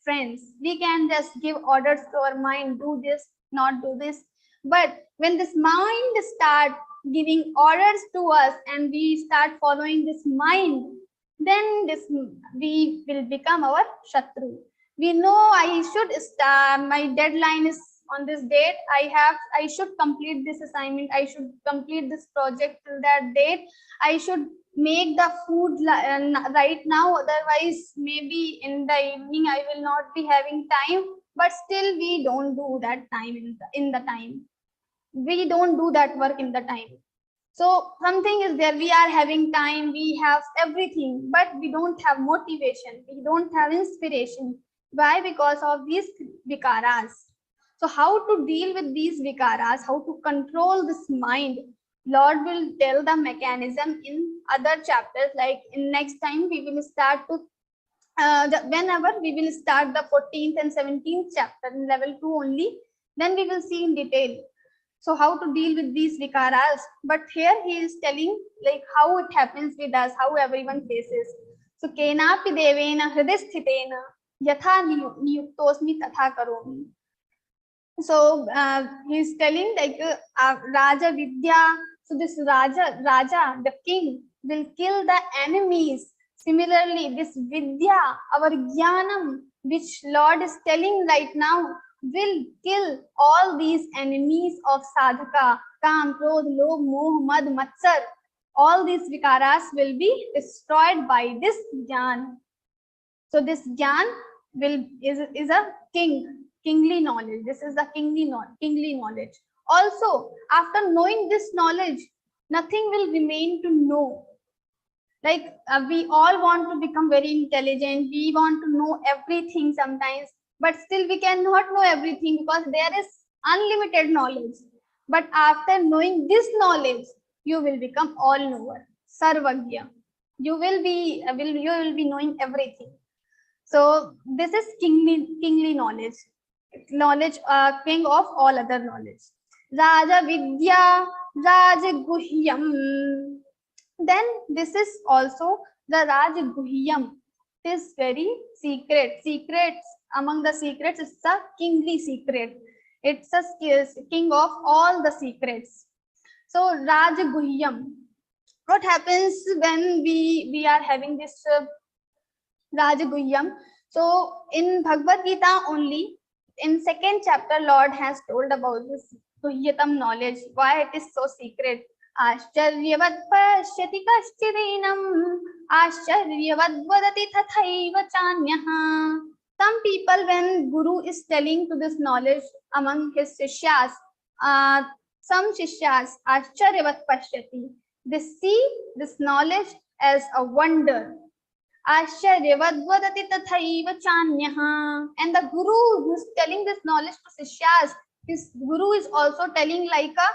friends. We can just give orders to our mind, do this, not do this. But when this mind starts giving orders to us and we start following this mind, then we will become our shatru. We know I should start, my deadline is on this date. I should complete this assignment. I should complete this project till that date. I should make the food right now, otherwise maybe in the evening I will not be having time. But still we don't do that time in the time. We don't do that work in the time. So something is there, we are having time, we have everything, but we don't have motivation, we don't have inspiration. Why? Because of these vikaras. So how to deal with these vikaras, how to control this mind, Lord will tell the mechanism in other chapters. Like in next time we will start to whenever we will start the 14th and 17th chapter in level 2 only, then we will see in detail. So how to deal with these vikaras. But here he is telling like how it happens with us, how everyone faces. So kenapi devena hridesthitena yatha niyuktosmi tatha karomi. So he is telling like Raja Vidya. So this Raja, the king, will kill the enemies. Similarly, this Vidya, our Gyanam, which Lord is telling right now, will kill all these enemies of sadhaka, Kam, Krodh, Lobh, Moh, Mad, Matsar. all these vikaras will be destroyed by this Gyan. So this Gyan is a kingly knowledge. This is the kingly knowledge. Also, after knowing this knowledge, nothing will remain to know. Like we all want to become very intelligent. We want to know everything sometimes, but still we cannot know everything because there is unlimited knowledge. But after knowing this knowledge, you will become all knower, sarvagya. You will be knowing everything. So this is kingly knowledge, king of all other knowledge. Raja Vidya, Raja Guhyam. Then this is also the Raja Guhyam. It is very secret. Secrets, among the secrets, it's a kingly secret. It's a king of all the secrets. So Raja Guhyam. What happens when we are having this Raja Guhyam? So in Bhagavad Gita only, in 2nd chapter, Lord has told about this Guhyatam knowledge, why it is so secret. Ashcharyavat pashyati kaschidinam, Ashcharyavat vadati tathaiva chanyaha. Some people, when Guru is telling to this knowledge among his shishyas, some shishyas, Ashcharyavat pashyati, they see this knowledge as a wonder. Ashcharyavat vadati tathaiva chanyaha. And the Guru who is telling this knowledge to shishyas, his Guru is also telling like a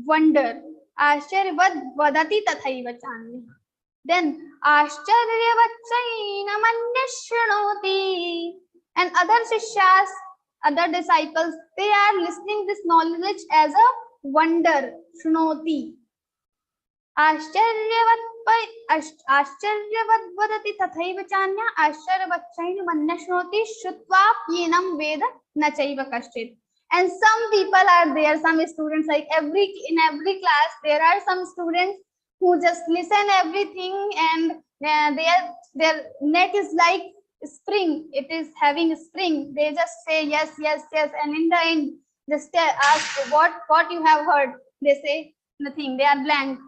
wonder. Ashcharyavat vadati tathaiva chanyaha. Then Ashcharyavat chainam annashrunoti. And other shishyas, other disciples, they are listening this knowledge as a wonder. Shrunoti. Ashcharyavat vadati tathaiva chanya, Ashcharyavat chainam annashrunoti shrutva yenam veda nachaiva kashchit. And some people are there, some students, like in every class, there are some students who just listen everything and their neck is like spring. It is having a spring. They just say yes, yes, yes, and in the end, just ask what you have heard. They say nothing. They are blank.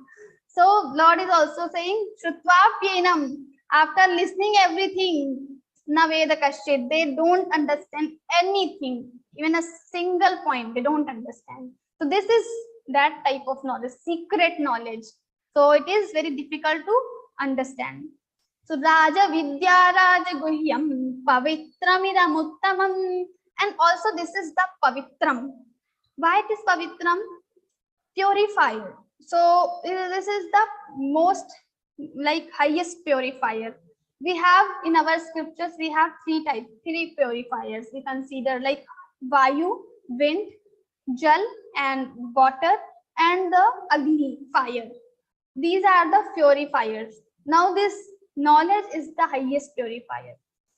So Lord is also saying Shrutva-pyenam. After listening everything, Naveda Kashchit, they don't understand anything, even a single point, they don't understand. So this is that type of knowledge, secret knowledge. So it is very difficult to understand. So Raja Vidya, Raja Guhyam, Pavitramidam Uttamam. And also this is the Pavitram. Why it is Pavitram? Purifier. So this is the most like highest purifier. We have in our scriptures, we have three purifiers. We consider like Vayu, wind, Jal and water, and the Agni, fire. These are the purifiers. Now this knowledge is the highest purifier.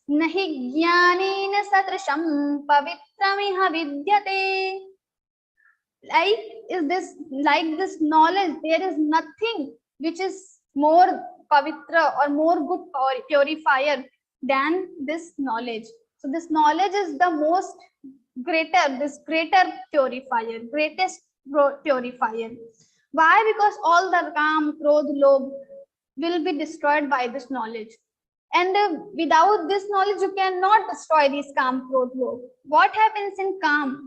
Nahi jnanena satrisham pavitramiha vidyate. Like this knowledge, there is nothing which is more pavitra or more good purifier than this knowledge. So this knowledge is the most greatest purifier, greatest purifier. Why? Because all the Kam, Krodh, Lobh will be destroyed by this knowledge. And without this knowledge, you cannot destroy these Kam, Krodh, Lobh. What happens in Kam?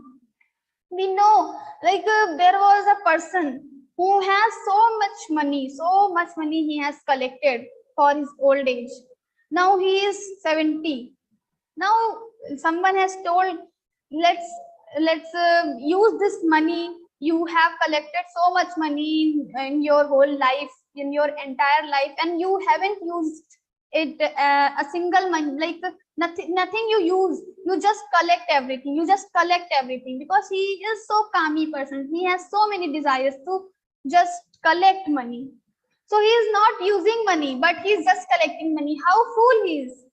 We know, like there was a person who has so much money he has collected for his old age. Now he is 70. Now someone has told, let's use this money. You have collected so much money in your whole life, in your entire life, and you haven't used it a single money, like nothing you use. You just collect everything. Because he is so calmy person. He has so many desires to just collect money. So he is not using money, but he is just collecting money. How fool he is.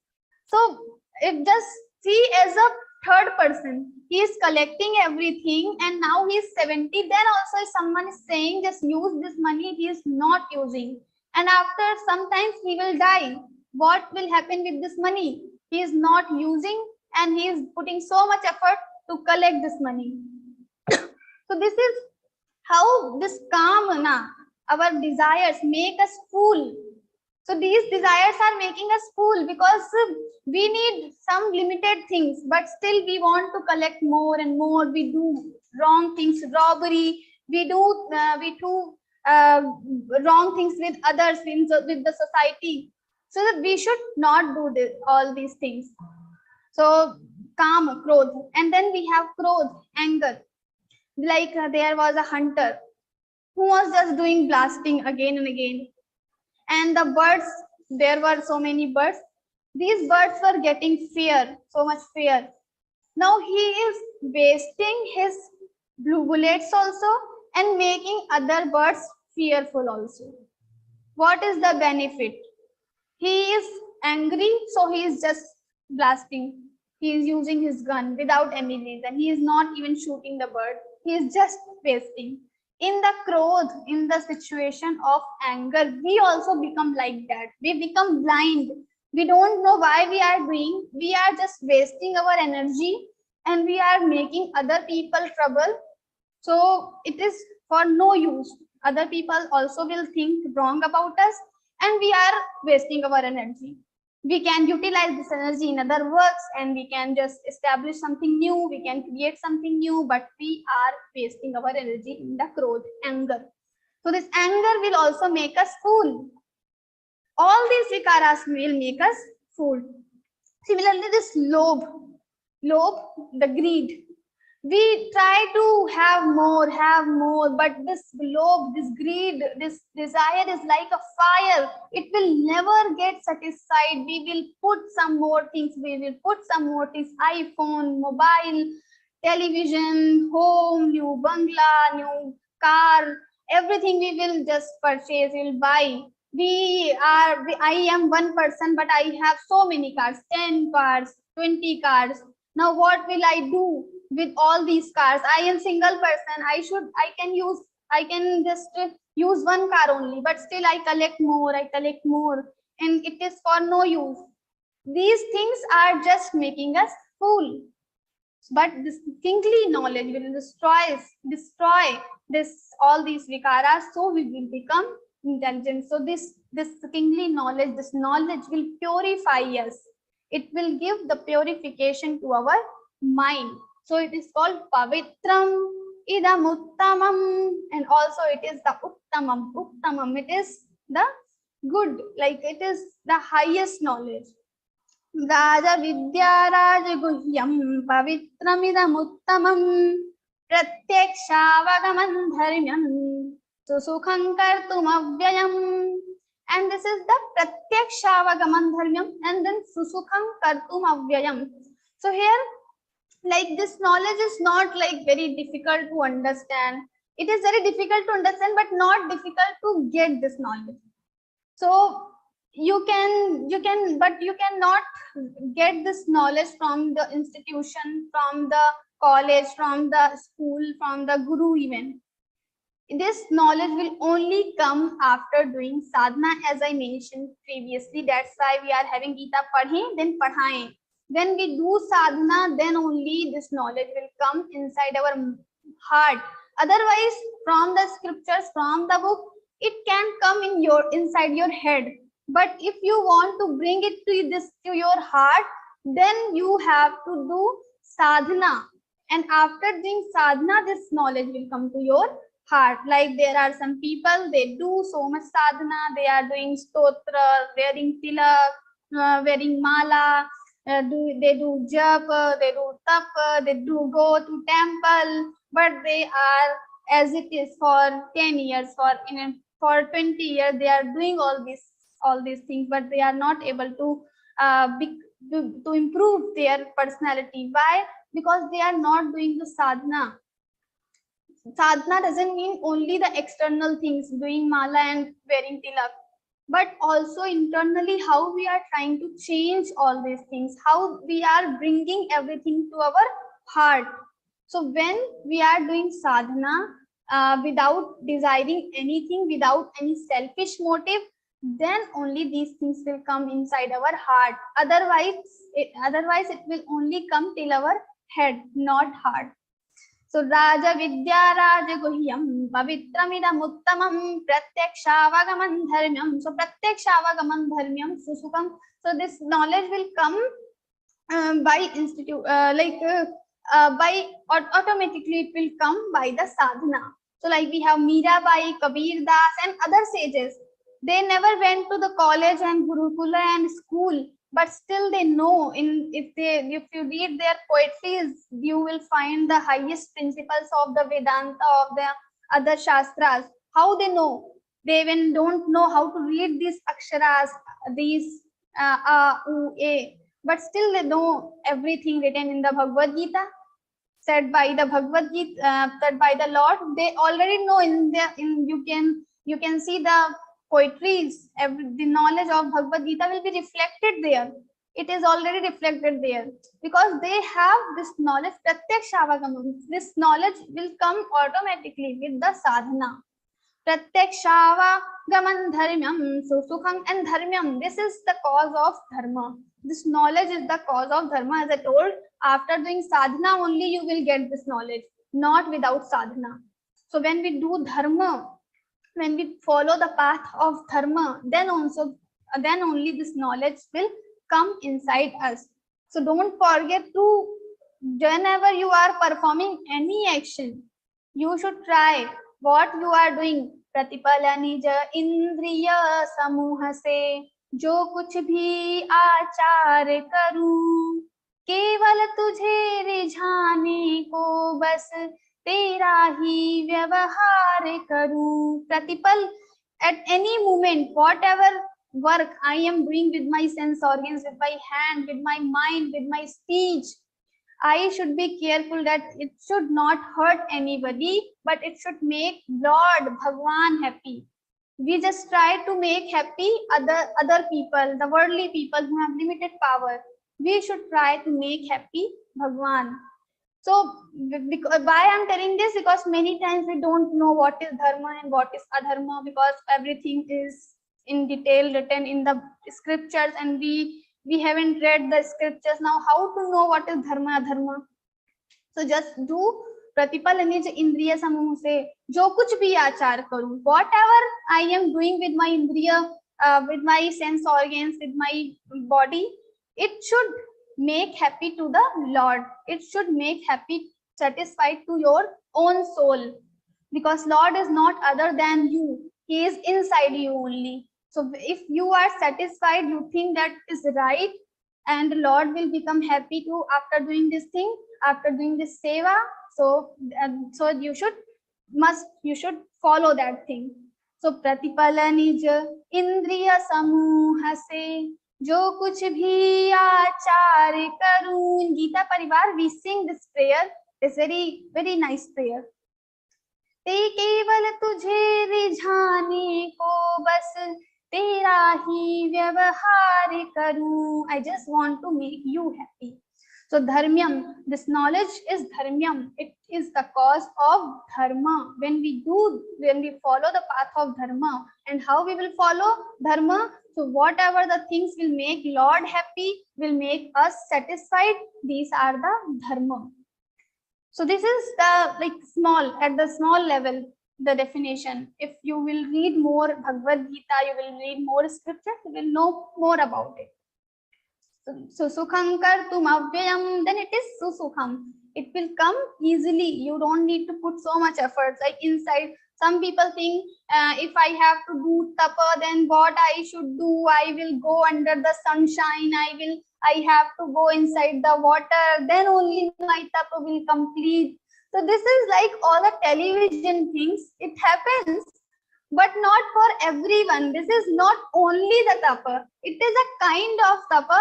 So if just see as a third person, he is collecting everything and now he is 70. Then also if someone is saying just use this money, he is not using. And after sometimes he will die. What will happen with this money? He is not using and he is putting so much effort to collect this money. So this is how this kamana, our desires make us fool. So these desires are making us fool because we need some limited things, but still we want to collect more and more. We do wrong things, robbery. We do wrong things with others, with the society. So that we should not do this, all these things. So kama, krodh, and then we have krodh, anger. Like there was a hunter who was just doing blasting again and again, and the birds, there were so many birds. These birds were getting fear, so much fear. Now he is wasting his blue bullets also and making other birds fearful also. What is the benefit? He is angry, so he is just blasting. He is using his gun without any reason. He is not even shooting the bird. He is just wasting. In the krodh, in the situation of anger, we also become like that. We become blind. We don't know why we are doing. We are just wasting our energy and we are making other people trouble. So it is for no use. Other people also will think wrong about us and we are wasting our energy. We can utilize this energy in other works and we can just establish something new, we can create something new, but we are wasting our energy in the krodh, anger. So this anger will also make us fool. All these vikaras will make us fool. Similarly, this lobh, the greed. We try to have more, but this lobh, this greed, this desire is like a fire. It will never get satisfied. We will put some more things. iPhone, mobile, television, home, new bungalow, new car, everything we will just purchase, we'll buy. I am one person, but I have so many cars, 10 cars, 20 cars. Now what will I do with all these cars? I am single person. I can just use one car only, but still I collect more, and it is for no use. These things are just making us fool. But this kingly knowledge will destroy this all these vikaras, so we will become intelligent. So this kingly knowledge, this knowledge will purify us. It will give the purification to our mind. So it is called pavitram idam uttamam, and also it is the uttamam. Uttamam, it is the good, like it is the highest knowledge. Raja Vidya Raja Guhyam Pavitram idam uttamam Pratyekshavagamam dharmyam Susukham kartum avyayam. And this is the Pratyekshavagamam dharmyam, and then Susukham kartum avyayam. So here, like, this knowledge is not like very difficult to understand. It is very difficult to understand, but not difficult to get this knowledge. So you cannot get this knowledge from the institution, from the college, from the school, from the guru even. This knowledge will only come after doing sadhana, as I mentioned previously. That's why we are having Geeta padhe, then padhaye. When we do sadhana, then only this knowledge will come inside our heart. Otherwise, from the scriptures, from the book, it can come in inside your head. But if you want to bring it to your heart, then you have to do sadhana. And after doing sadhana, this knowledge will come to your heart. Like there are some people, they do so much sadhana, they are doing stotra, wearing tilak, wearing mala, they do japa, they do tapa, they do go to temple, but they are, as it is for 10 years, for 20 years, they are doing all these things, but they are not able to improve their personality. Why? Because they are not doing the sadhana. Sadhana doesn't mean only the external things, doing mala and wearing tilak, but also internally how we are trying to change all these things, how we are bringing everything to our heart. So when we are doing sadhana without desiring anything, without any selfish motive, then only these things will come inside our heart. Otherwise it will only come till our head, not heart. So Raja Vidya Raja Guhyam Pavitramidam Uttamam Pratyakshavagamam Dharmyam. So Pratyakshavagamam Dharmyam Susukam. So this knowledge will come by institute, by automatically it will come by the sadhana. So like we have Mirabai, Kabir Das and other sages. They never went to the college and Gurukula and school, but still they know. If you read their poetries, you will find the highest principles of the Vedanta, of the other Shastras. How they know? They even don't know how to read these aksharas, these u, a, but still they know everything written in the Bhagavad Gita, said by the Bhagavad Gita, said by the Lord. They already know you can see the poetries, the knowledge of Bhagavad Gita will be reflected there. It is already reflected there because they have this knowledge. Pratyakshavagamam. This knowledge will come automatically with the sadhana. Pratyakshavagamam dharmyam susukham, and dharmyam. This is the cause of dharma. This knowledge is the cause of dharma. As I told, after doing sadhana only you will get this knowledge, not without sadhana. So when we do dharma, when we follow the path of dharma, then only this knowledge will come inside us. So don't forget to, whenever you are performing any action, you should try what you are doing. Pratipala nija indriya samuha se jo kuch bhi aachar karu, keval tujhe rijhane ko bas tera hi vyavahar karu. Pratipal, at any moment, whatever work I am doing with my sense organs, with my hand, with my mind, with my speech, I should be careful that it should not hurt anybody, but it should make Lord Bhagwan happy. We just try to make happy other people, the worldly people who have limited power. We should try to make happy Bhagwan. So why I'm telling this? Because many times we don't know what is dharma and what is adharma, because everything is in detail written in the scriptures and we haven't read the scriptures. Now how to know what is dharma adharma? So just do pratipal nij indriya samuh se jo kuch bhi aachar karu. Whatever I am doing with my indriya, with my sense organs, with my body, it should make happy to the Lord. It should make happy, satisfied to your own soul, because Lord is not other than you. He is inside you only. So if you are satisfied, you think that is right, and the Lord will become happy too after doing this thing, after doing this seva. So you should follow that thing. So pratipala nij indriya samuha se jo kuch bhi aachar karu. In Geeta Pariwar we sing this prayer. It's very, very nice prayer. Te keval tujhe rijhane ko bas tera hi vyavahar karu. I just want to make you happy. So dharmyam, this knowledge is dharmyam. It is the cause of dharma. When we follow the path of dharma, and how we will follow dharma? So whatever the things will make Lord happy, will make us satisfied, these are the dharma. So this is the at the small level, the definition. If you will read more Bhagavad Gita, you will read more scriptures, you will know more about it. So sukham kartum avyayam, then it is susukham. It will come easily. You don't need to put so much effort. Like inside, some people think if I have to do tapa, then what I should do? I will go under the sunshine. I have to go inside the water. Then only my tapa will complete. So this is like all the television things. It happens, but not for everyone. This is not only the tapa. It is a kind of tapa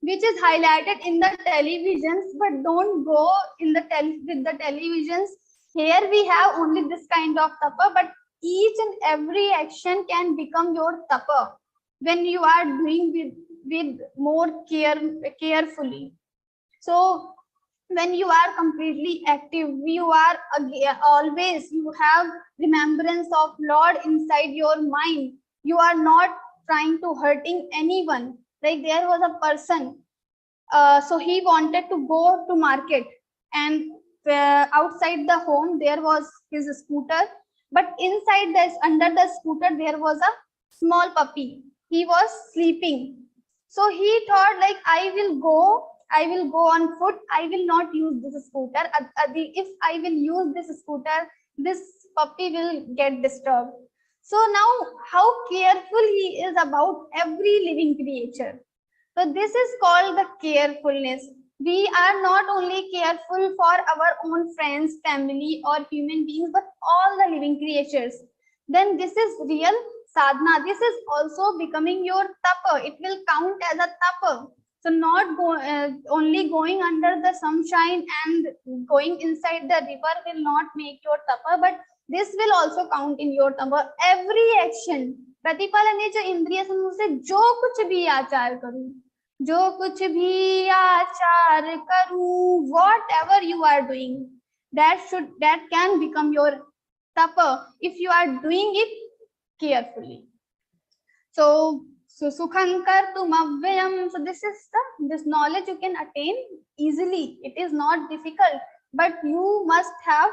which is highlighted in the televisions, but don't go in the with the televisions. Here we have only this kind of tapa, but each and every action can become your tapa when you are doing with more carefully. So when you are completely active, you are always, you have remembrance of Lord inside your mind. You are not trying to hurting anyone. Like there was a person, so he wanted to go to market, and outside the home there was his scooter, but inside this, under the scooter, there was a small puppy. He was sleeping. So he thought like, I will go on foot. I will not use this scooter. If I will use this scooter, this puppy will get disturbed. So now how careful he is about every living creature. So this is called the carefulness. We are not only careful for our own friends, family, or human beings, but all the living creatures. Then this is real sadhana. This is also becoming your tapa. It will count as a tapa. So not only going under the sunshine and going inside the river will not make your tapa, but this will also count in your tapa. Every action, प्रतिपालने जो इंद्रिय समूह से जो कुछ भी आचार करूं, जो कुछ भी आचार करूं, whatever you are doing, that can become your tapa if you are doing it carefully. So sukham kartum avyayam. So this knowledge you can attain easily. It is not difficult, but you must have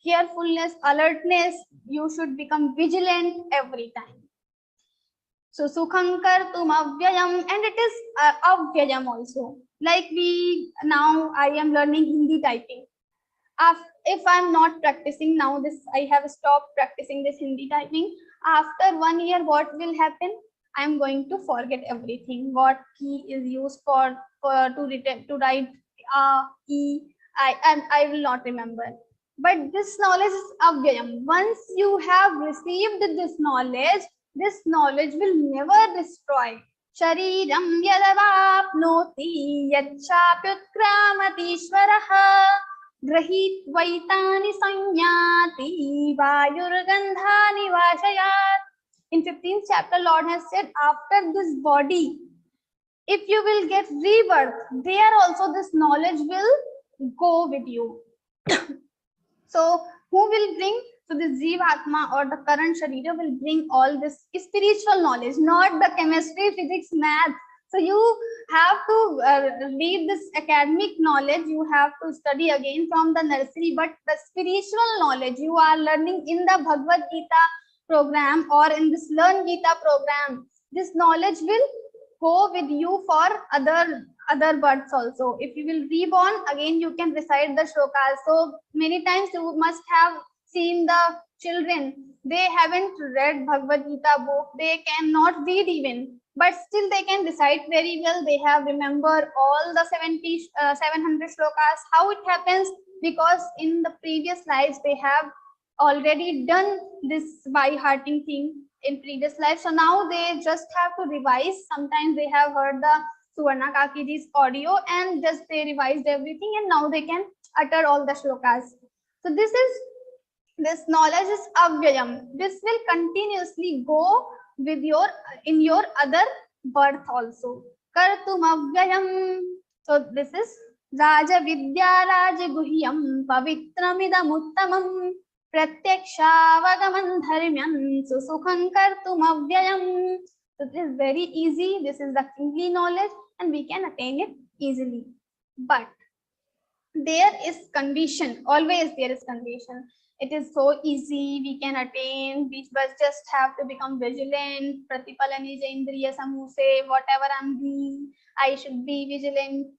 carefulness, alertness. You should become vigilant every time. So sukham kartum avyayam, and it is avyayam also. Like now I am learning Hindi typing. If I am not practicing now, I have stopped practicing this Hindi typing. After 1 year, what will happen? I am going to forget everything. What key is used to write e, I will not remember. But this knowledge is avyayam. Once you have received this knowledge will never destroy. Shariram yadavapnoti yachapyutkramati ishvaraha grahit vaitani sanyati vayurgandhani vashayat. In 15th chapter, Lord has said, after this body, if you will get rebirth, there also this knowledge will go with you. So who will bring? So the Jivatma or the current Sharira will bring all this spiritual knowledge, not the chemistry, physics, math. So you have to read this academic knowledge, you have to study again from the nursery, but the spiritual knowledge you are learning in the Bhagavad-Gītā program or in this Learngeeta program, this knowledge will go with you for other births also. If you will reborn, again you can recite the shlokas. So many times you must have seen the children, they haven't read Bhagavad-Gītā book, they cannot read even, but still they can recite very well. They have remembered all the 700 shlokas. How it happens? Because in the previous lives they have already done this by-hearting thing in previous life. So now they just have to revise. Sometimes they have heard the Suvarna Kakiji's audio and just they revised everything, and now they can utter all the shlokas. So this knowledge is avyayam. This will continuously go with in your other birth also. Kartum avyayam. So this is Raja Vidya Raja Guhyam Pavitramidam Uttamam Pratyakshāvagaman Dharmyam Susukham Kartum avyayam. So this is very easy. This is the kingly knowledge and we can attain it easily. But there is condition. Always there is condition. It is so easy, we can attain, we just have to become vigilant. Pratipalani indriya samuh se, whatever I'm doing, I should be vigilant.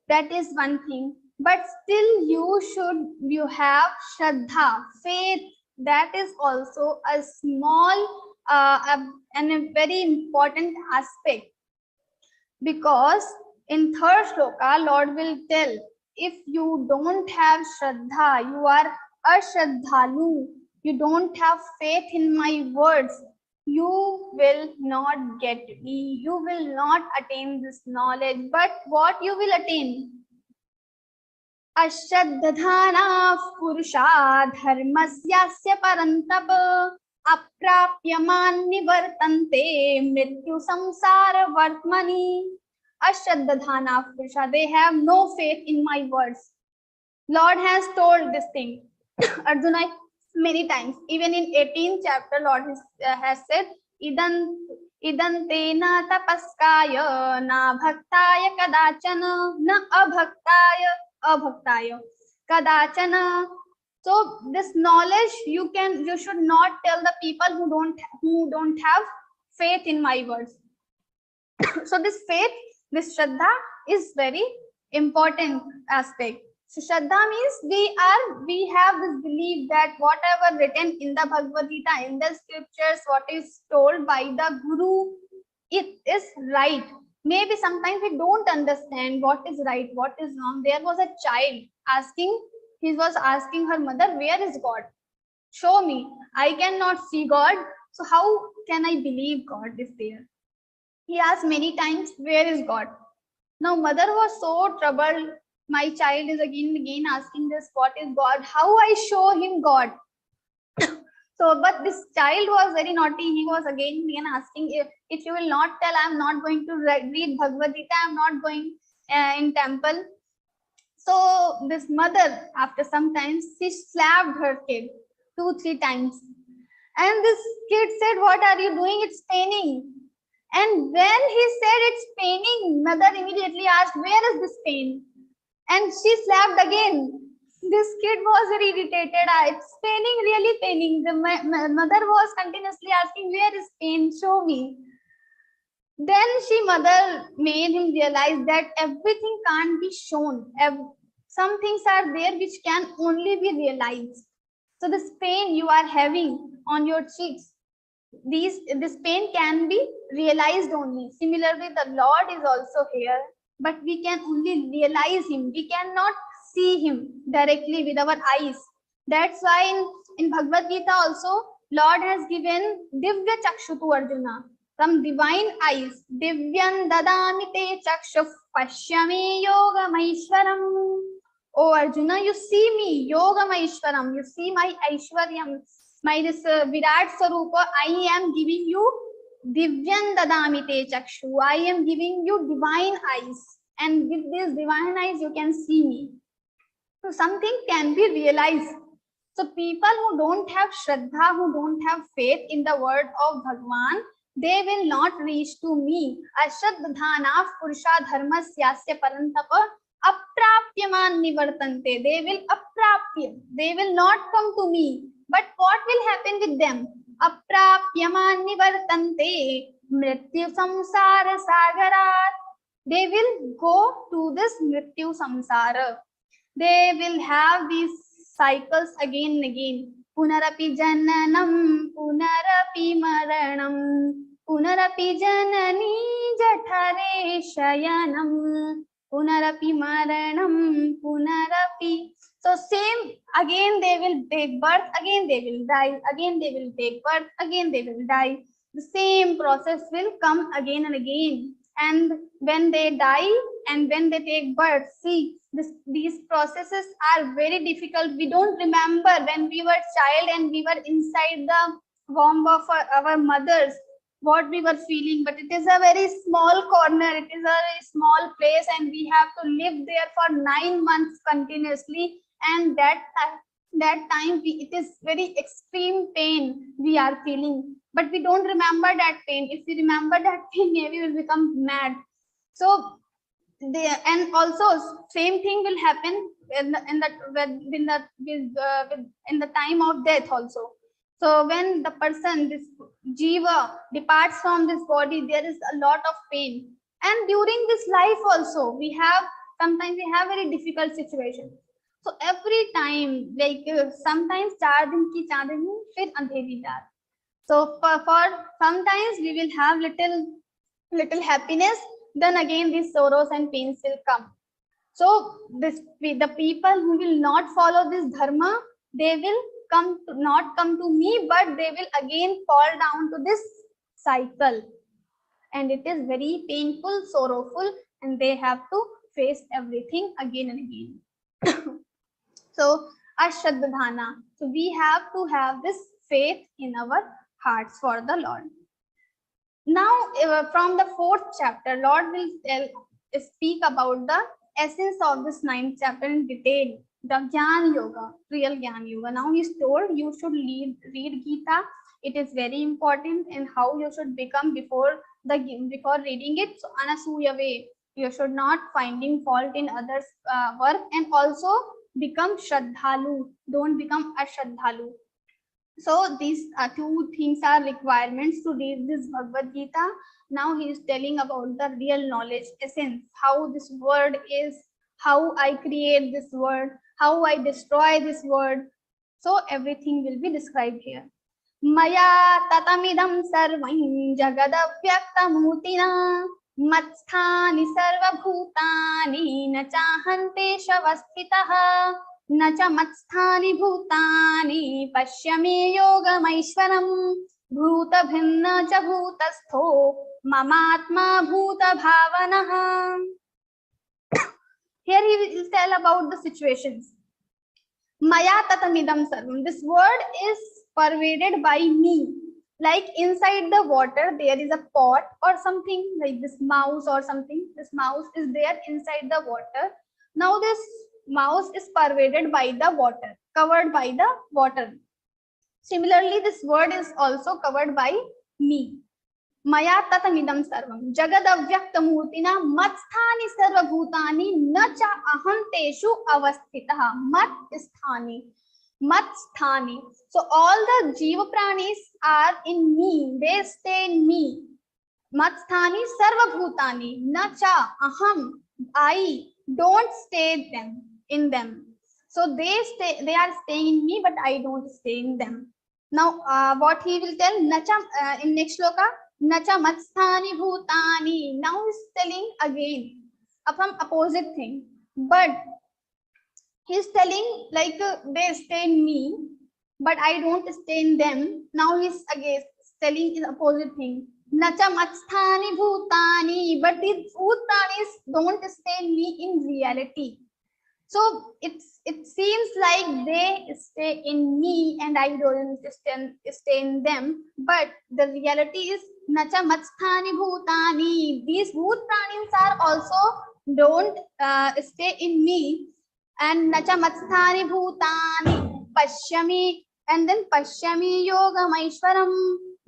That is one thing. But still you have Shraddha, faith. That is also a small and a very important aspect. Because in third shloka, Lord will tell, if you don't have Shraddha, you are Ashraddhalu, you don't have faith in my words, you will not get me, you will not attain this knowledge. But what you will attain? Ashraddhana purusha dharmasyasya parantapa aprapyaman nivartante mrityu samsara vartmani. Ashraddhana purusha, they have no faith in my words. Lord has told this thing. Arjuna many times, even in 18th chapter, Lord has said, Idan tena tapaskaya na bhaktaya kadachana na abhaktaya. kadachana. So this knowledge you should not tell the people who don't have faith in my words. So this faith, this Shraddha is very important aspect. So Shraddha means we have this belief that whatever written in the Bhagavad Gita, in the scriptures, what is told by the Guru, it is right. Maybe sometimes we don't understand what is right, what is wrong. There was a child he was asking her mother, where is God? Show me. I cannot see God. So how can I believe God is there? He asked many times, where is God? Now mother was so troubled. My child is again and again asking this, what is God? How I show him God? So, but this child was very naughty. He was again and again asking, if you will not tell, I am not going to read Bhagavad Gita. I am not going in temple. So this mother, after some time, she slapped her kid 2-3 times. And this kid said, what are you doing? It's paining. And when he said it's paining, mother immediately asked, where is this pain? And she slapped again. This kid was very irritated. It's paining, really paining. The mother was continuously asking, where is pain? Show me. Then mother made him realize that everything can't be shown. Some things are there which can only be realized. So this pain you are having on your cheeks, this pain can be realized only. Similarly, the Lord is also here, but we can only realize him. We cannot see him directly with our eyes. That's why in Bhagavad Gita also, Lord has given Divya Chakshu to Arjuna. From divine eyes, Divyan dadami te chakshuf pashyami yoga maishwaram. Oh Arjuna, you see me, yoga maishwaram. You see my aishwaryam, my this Virat Sarupa. I am giving you Divyan dadami te chakshu. I am giving you divine eyes. And with these divine eyes, you can see me. So something can be realized. So people who don't have Shraddha, who don't have faith in the word of Bhagwan, they will not reach to me. Ashraddhana purusha dharmasyasya parantapa aprapyaman nivartante. They will aprapya. They will not come to me. But what will happen with them? Aprapyaman nivartante mrityu samsara sagarat. They will go to this mrityu samsara. They will have these cycles again and again. Punarapi jananam, punarapi maranam, punarapi janani jathare shayanam, punarapi maranam, punarapi. So same, again they will take birth, again they will die, again they will take birth, again they will die. The same process will come again and again. And when they die and when they take birth, see, these processes are very difficult. We don't remember when we were child and we were inside the womb of our mothers, what we were feeling. But it is a very small corner. It is a very small place and we have to live there for 9 months continuously. And that time it is very extreme pain we are feeling. But we don't remember that pain. If we remember that pain, maybe we will become mad. So, and also same thing will happen in the time of death also. So when the person, this jiva, departs from this body, there is a lot of pain. And during this life also, sometimes we have very difficult situations. So every time, like sometimes 4 din ki chandni, fir andheri raat. So for sometimes we will have little happiness, then again these sorrows and pains will come. So the people who will not follow this dharma, they will not come to me, but they will again fall down to this cycle. And it is very painful, sorrowful, and they have to face everything again and again. So Ashraddhana. So we have to have this faith in our hearts for the Lord. Now from the 4th chapter, Lord will speak about the essence of this 9th chapter in detail, the Gyan Yoga, real Gyan Yoga. Now he is told you should read Gita. It is very important in how you should become before reading it. So Anasuya way, you should not finding fault in others' work, and also become Shraddhalu. Don't become Ashraddhalu. So these two things are requirements to read this Bhagavad Gita. Now he is telling about the real knowledge, essence, how this word is, how I create this word, how I destroy this word. So everything will be described here. Maya tatamidam sarvam jagadavyaktamutina matsthani sarva bhutani na chahante shavasthitaha na cha matsthani bhutani pashyami yogamaishwaram bhuta bhinna cha bhutastho mamatma bhuta bhavanaha. Here he will tell about the situations. Maya tatamidam sarvam. This word is pervaded by me. Like inside the water, there is a pot or something like this mouse or something. This mouse is there inside the water. Now this mouse is pervaded by the water, covered by the water. Similarly, this word is also covered by me. Maya tatamidam sarvam jagadavyakthamurtina matsthani sarva bhutani na cha aham teshu avasthitah. Mat sthani. Matsthani. So all the jiva pranis are in me. They stay in me. Matsthani sarva bhutani na cha aham. I don't stay in them. So they are staying in me, but I don't stay in them. Now what he will tell nacha in next shloka. Nacha matsthani bhutani. Now he's telling again from opposite thing, but he's telling like they stay in me, but I don't stay in them. Now he's again telling the opposite thing. Nacha matsthani bhutani, but these bhutanis don't stay in me in reality. So it seems like they stay in me and I don't stay in them, but the reality is nacha matsthani bhutani. These bhut pranis are also don't stay in me, and nacha matsthani bhutani pashyami, and then pashyami yogamaishwaram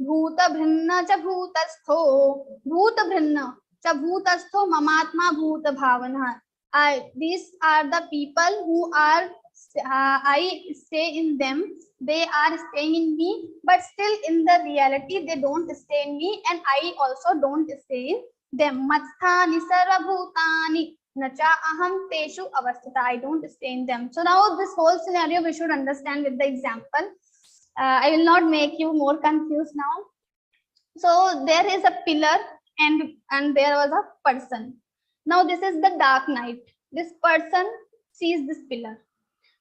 bhuta bhinna cha bhutastho bhuta bhinna cha bhutastho mamatma bhuta bhavana. These are the people who are I stay in them. They are staying in me, but still in the reality they don't stay in me, and I also don't stay in them. Matsthani sarva bhutani nacha aham teshu avasthita. I don't stay in them. So now this whole scenario we should understand with the example. I will not make you more confused now. So there is a pillar and there was a person. Now this is the dark night. This person sees this pillar.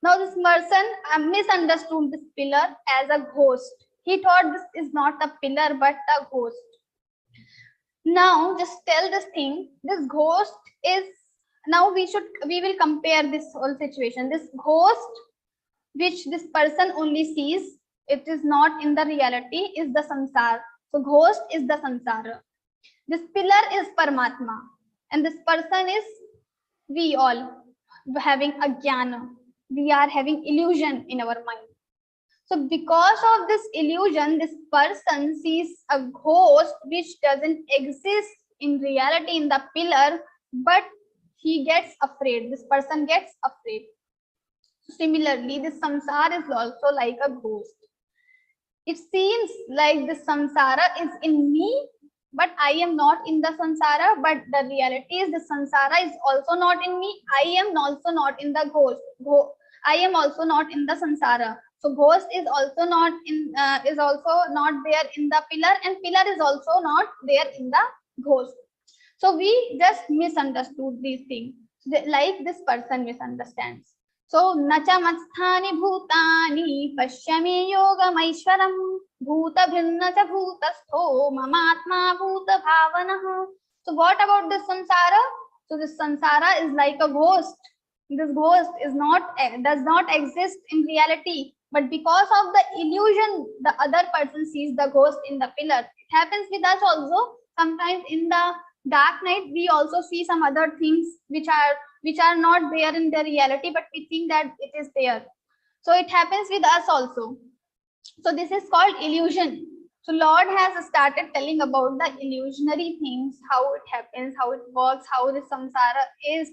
Now this person misunderstood this pillar as a ghost. He thought this is not a pillar but a ghost. Now just tell this thing. This ghost is, now we will compare this whole situation. This ghost which this person only sees, it is not in the reality, is the samsara. So ghost is the samsara. This pillar is Paramatma, and this person is we all having a jnana. We are having illusion in our mind. So because of this illusion, this person sees a ghost which doesn't exist in reality in the pillar, but he gets afraid. This person gets afraid. Similarly, this samsara is also like a ghost. It seems like this samsara is in me, but I am not in the samsara. But the reality is the samsara is also not in me. I am also not in the ghost. I am also not in the samsara. So ghost is also not there in the pillar, and pillar is also not there in the ghost. So we just misunderstood these things, like this person misunderstands. So nacha matsthani bhutani pashyami yogamaishwaram bhuta bhinna cha bhutastho mamatma bhuta bhavanaha. So what about this samsara? So this samsara is like a ghost. This ghost does not exist in reality, but because of the illusion, the other person sees the ghost in the pillar. It happens with us also. Sometimes in the dark night, we also see some other things which are not there in the reality, but we think that it is there. So it happens with us also. So this is called illusion. So Lord has started telling about the illusionary things, how it happens, how it works, how the samsara is,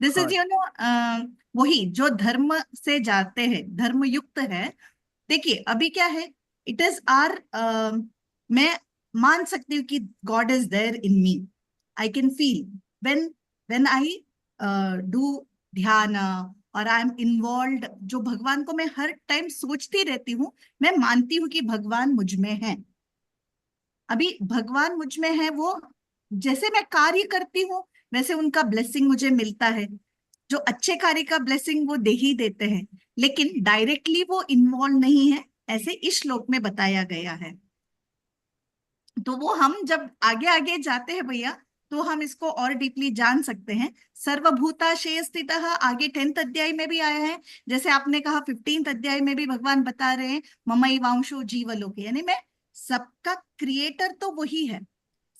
this is वही जो धर्म से जाते हैं, धर्म युक्त है। देखिए अभी क्या है, इट इज आर, मैं मान सकती हूँ कि God is there in me. I can feel when I do dhyan और आई एम इन्वॉल्व, जो भगवान को मैं हर टाइम सोचती रहती हूँ, मैं मानती हूँ कि भगवान मुझ में है। अभी भगवान मुझ में है, वो जैसे मैं कार्य करती हूँ वैसे उनका ब्लेसिंग मुझे मिलता है। जो अच्छे कार्य का ब्लेसिंग वो दे ही देते हैं, लेकिन डायरेक्टली वो इन्वॉल्व नहीं है, ऐसे इस श्लोक में बताया गया है। तो वो हम जब आगे आगे जाते हैं भैया, तो हम इसको और डीपली जान सकते हैं। सर्वभूताशय स्थितः आगे 10th अध्याय में भी आया है, जैसे आपने कहा 15th अध्याय में भी भगवान बता रहे हैं ममैवांशो जीवलोके, यानी मैं सबका क्रिएटर तो वही है,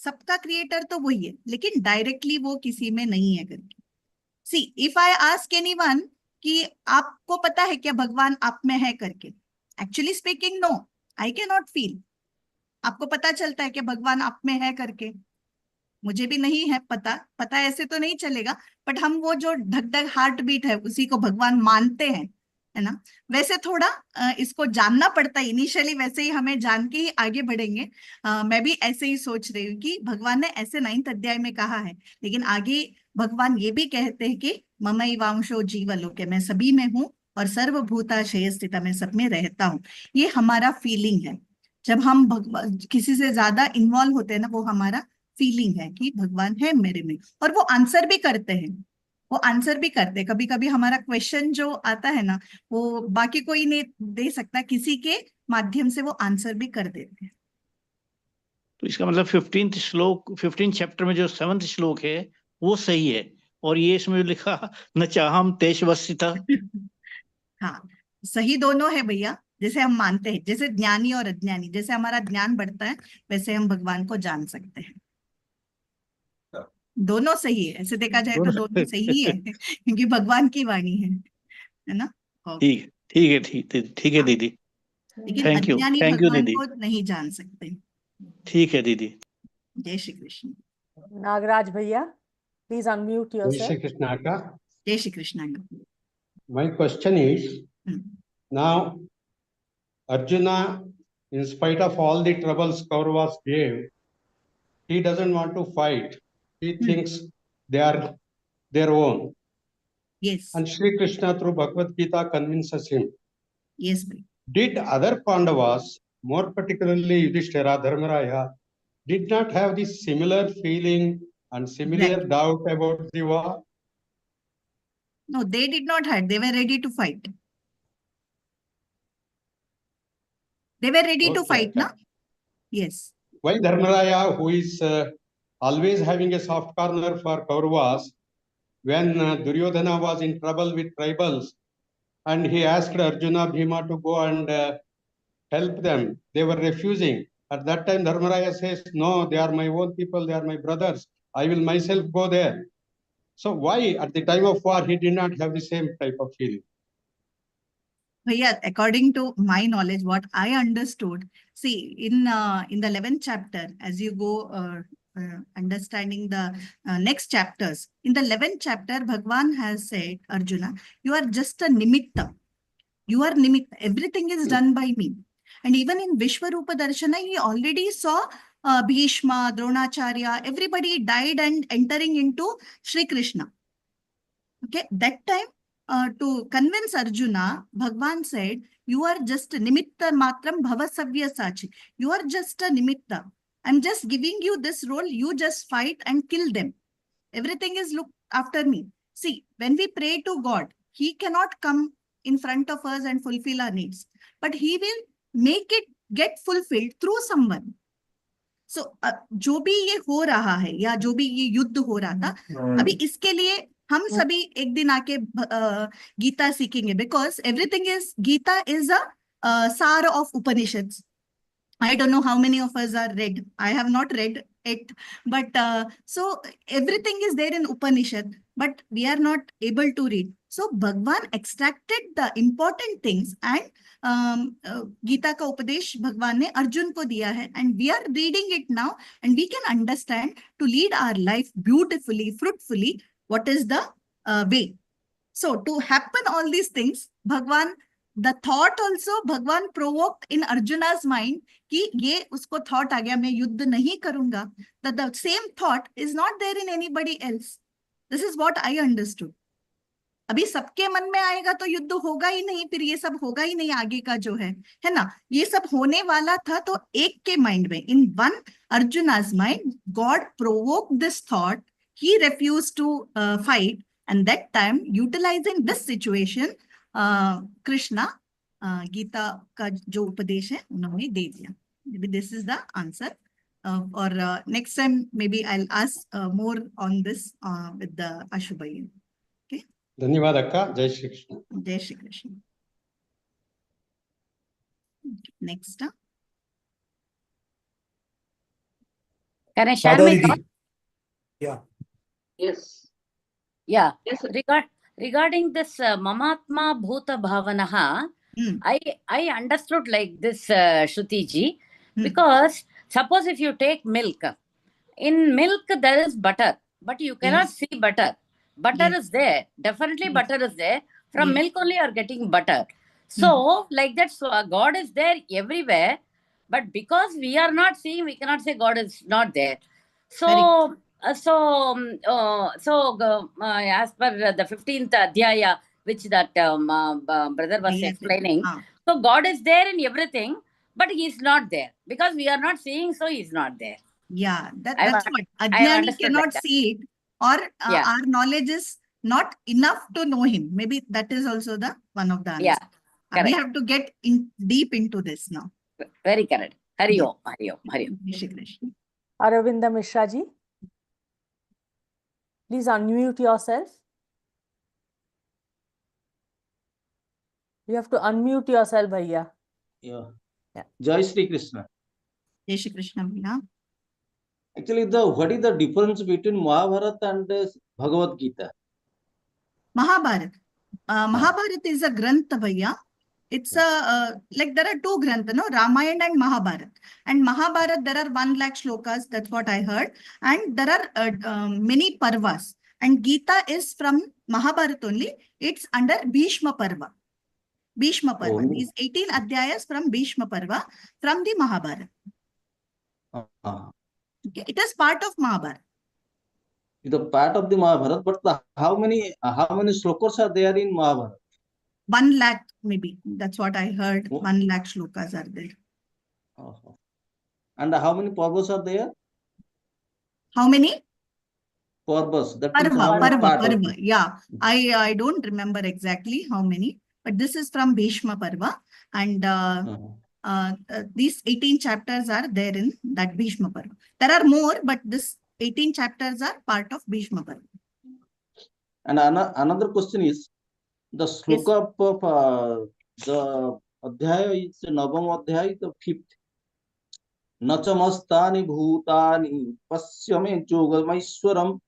सबका क्रिएटर तो वही है, लेकिन डायरेक्टली वो किसी में नहीं है करके। See if I ask anyone कि आपको पता है क्या भगवान आप में है करके, actually speaking no, I can not feel. आपको पता चलता है कि भगवान आप में है करके? मुझे भी नहीं है पता ऐसे तो नहीं चलेगा, बट हम वो जो धक धक हार्ट बीट है उसी को भगवान मानते हैं, है ना। वैसे थोड़ा इसको जानना पड़ता है इनिशियली, वैसे ही हमें जान के ही आगे बढ़ेंगे। मैं भी ऐसे ही सोच रही हूँ कि भगवान ने ऐसे 9th अध्याय में कहा है, लेकिन आगे भगवान ये भी कहते हैं कि ममैवांशो जीवलोके, मैं सभी में हूँ और सर्वभूताशय स्थितः, मैं सब में रहता हूँ। ये हमारा फीलिंग है। जब हम भगवान किसी से ज्यादा इन्वॉल्व होते हैं ना, वो हमारा फीलिंग है कि भगवान है मेरे में, और वो आंसर भी करते हैं, वो आंसर भी करते हैं। कभी कभी हमारा क्वेश्चन जो आता है ना, वो बाकी कोई नहीं दे सकता, किसी के माध्यम से वो आंसर भी कर देते हैं। तो इसका मतलब 15 चैप्टर में जो 7th श्लोक है वो सही है, और ये इसमें लिखा न चाहम तेषवस्थिता। हाँ, सही दोनों है भैया, जैसे हम मानते हैं, जैसे ज्ञानी और अज्ञानी, जैसे हमारा ज्ञान बढ़ता है वैसे हम भगवान को जान सकते हैं। दोनों सही है, ऐसे देखा जाए तो दोनों सही है क्योंकि भगवान की वाणी है ना। ठीक है ठीक है दीदी, लेकिन थैंक यू अज्ञानी भगवान दीदी। को नहीं जान सकते। ठीक है दीदी। जय श्री कृष्ण। नागराज भैया, please unmute Jai yourself. Shri Krishna Akka. जय Shri Krishna. My question is, now Arjuna, in spite of all the troubles Kauravas gave, he doesn't want to fight. He thinks they are their own. Yes. And Shri Krishna through Bhagavad Gītā convinces him. Yes. Did other Pandavas, more particularly Yudhishthira, Dharmaraya, did not have this similar feeling and similar doubt about the war? No, they did not have. They were ready to fight. They were ready to fight, no? Yes. Why Dharmaraya, who is always having a soft corner for Kauravas, when Duryodhana was in trouble with tribals and he asked Arjuna, Bhima to go and help them, they were refusing. At that time, Dharmaraya says, no, they are my own people, they are my brothers. I will myself go there. So why, at the time of war, he did not have the same type of feeling? Yeah, according to my knowledge, what I understood, see, in the 11th chapter, as you go understanding the next chapters, in the 11th chapter, Bhagwan has said, Arjuna, you are just a nimitta. You are nimitta. Everything is done by me. And even in Vishwarupa Darshana, he already saw Bhishma, Dronacharya, everybody died and entering into Shri Krishna. Okay, that time, to convince Arjuna, Bhagwan said, you are just nimitta matram bhavasavya sachi. You are just a nimitta. I'm just giving you this role. You just fight and kill them. Everything is looked after me. See, when we pray to God, He cannot come in front of us and fulfill our needs. But He will make it get fulfilled through someone. So, जो भी ये हो रहा है या जो भी ये युद्ध हो रहा था, अभी इसके लिए हम सभी एक दिन आके गीता सीखेंगे, because everything is, Gita is a sar of Upanishads. I don't know how many of us are read. I have not read it, but so everything is there in Upanishad, but we are not able to read. So Bhagwan extracted the important things and Gita का उपदेश भगवान ने अर्जुन को दिया है, and we are reading it now and we can understand to lead our life beautifully, fruitfully, what is the way. So to happen all these things, Bhagwan, the thought also Bhagwan provoked in Arjuna's mind कि ये उसको thought आ गया मैं युद्ध नहीं करूंगा. That the same thought is not there in anybody else. This is what I understood. अभी सबके मन में आएगा तो युद्ध होगा ही नहीं, फिर ये सब होगा ही नहीं आगे का जो है ना. ये सब होने वाला था तो एक के माइंड में, in one Arjuna's mind, God provoked this thought. He refused to fight, and that time utilizing this situation, Krishna Gita का जो उपदेश है उन्होंने दे दिया. Maybe this is the answer. Or next time maybe I'll ask more on this with the Ashubhayi. धन्यवाद अक्का. जय Shri Krishna. Jai Shri Krishna. Next. Can I share my Madhavi thought? Didi. Yeah. Yes. Yeah. Yes. Regarding this Mamatma Bhuta Bhavanaha, I understood like this, Shruti ji, because suppose if you take milk, in milk there is butter, but you cannot see butter. Butter is there. Definitely butter is there. From milk only you are getting butter. So, like that, so God is there everywhere. But because we are not seeing, we cannot say God is not there. So, as per the 15th Adhyaya, which that brother was explaining, so God is there in everything, but He is not there. Because we are not seeing, so He is not there. Yeah, that's what. Ajnani cannot see it. Or our knowledge is not enough to know him. Maybe that is also the one of the answers. We have to get deep into this now. Very correct. Hari Om, Hari Om, Hari Om. Shri Krishna. Aravinda Mishra ji, please unmute yourself. You have to unmute yourself, bhaiya. Yeah. Jai Shri Krishna. Jai Shri Krishna, bhaiya. Actually, what is the difference between Mahabharata and Bhagavad-Gītā? Mahabharata. Mahabharata is a grantha, bhaiya. It's like there are two grantha, no? Ramayana and Mahabharata. And Mahabharata, there are 1 lakh shlokas. That's what I heard. And there are many parvas. And Gita is from Mahabharata only. It's under Bhishma Parva. Bhishma Parva. These 18 adhyayas from Bhishma Parva from the Mahabharata. Okay. It is part of Mahabharata. It is part of the Mahabharata, but how many shlokas are there in Mahabharata? 1 lakh maybe. That's what I heard. 1 lakh shlokas are there. And how many parvas are there? How many? Parvas. Parva. Yeah. I don't remember exactly how many, but this is from Bhishma Parva. And these 18 chapters are there in that Bhishma Parva. There are more, but this 18 chapters are part of Bhishma Parva. And another question is, the sloka of the adhyaya is Navam Adhyaya, the 5th. Nachamastani bhutani pasyame jogamaiswaram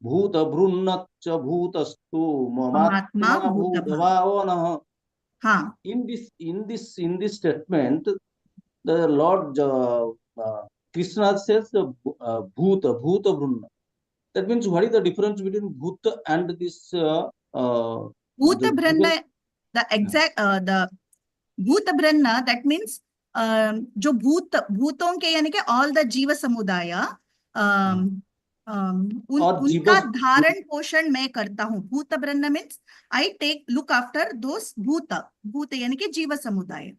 bhuta bhrunnacha bhutastu mamatma bhutavavanaha. In this statement, the Lord Krishna says bhuta brunna. That means what is the difference between bhuta and this? Bhuta brahna, the exact the bhuta brahna, that means जो भूतों के यानी कि all the जीव समुदाय उनका धारण पोषण मैं करता हूँ. भूत ब्रह्म means I look after those bhuta यानी कि जीव समुदाय.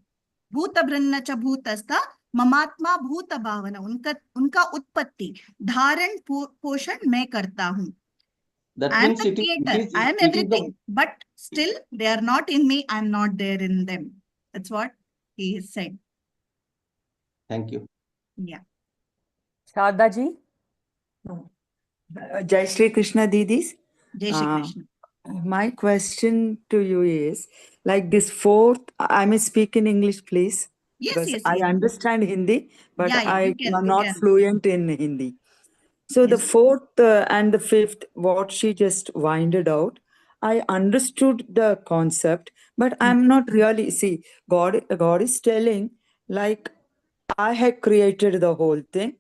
भूत ब्रह्म च भूतस्था ममात्मा भूत भावना. उनका उत्पत्ति धारण पोषण मैं करता हूँ. I am the creator. I am everything, but still they are not in me. I am not there in them. That's what he has said. Thank you. Yeah. Sharda ji. Jai Shri Krishna Didis. Jai Shri Krishna. My question to you is, like this 4th, I may speak in English, please. Yes. I understand Hindi, but I am not fluent in Hindi. So the 4th and the 5th, what she just winded out, I understood the concept, but I'm not really, see, God is telling, like, I had created the whole thing,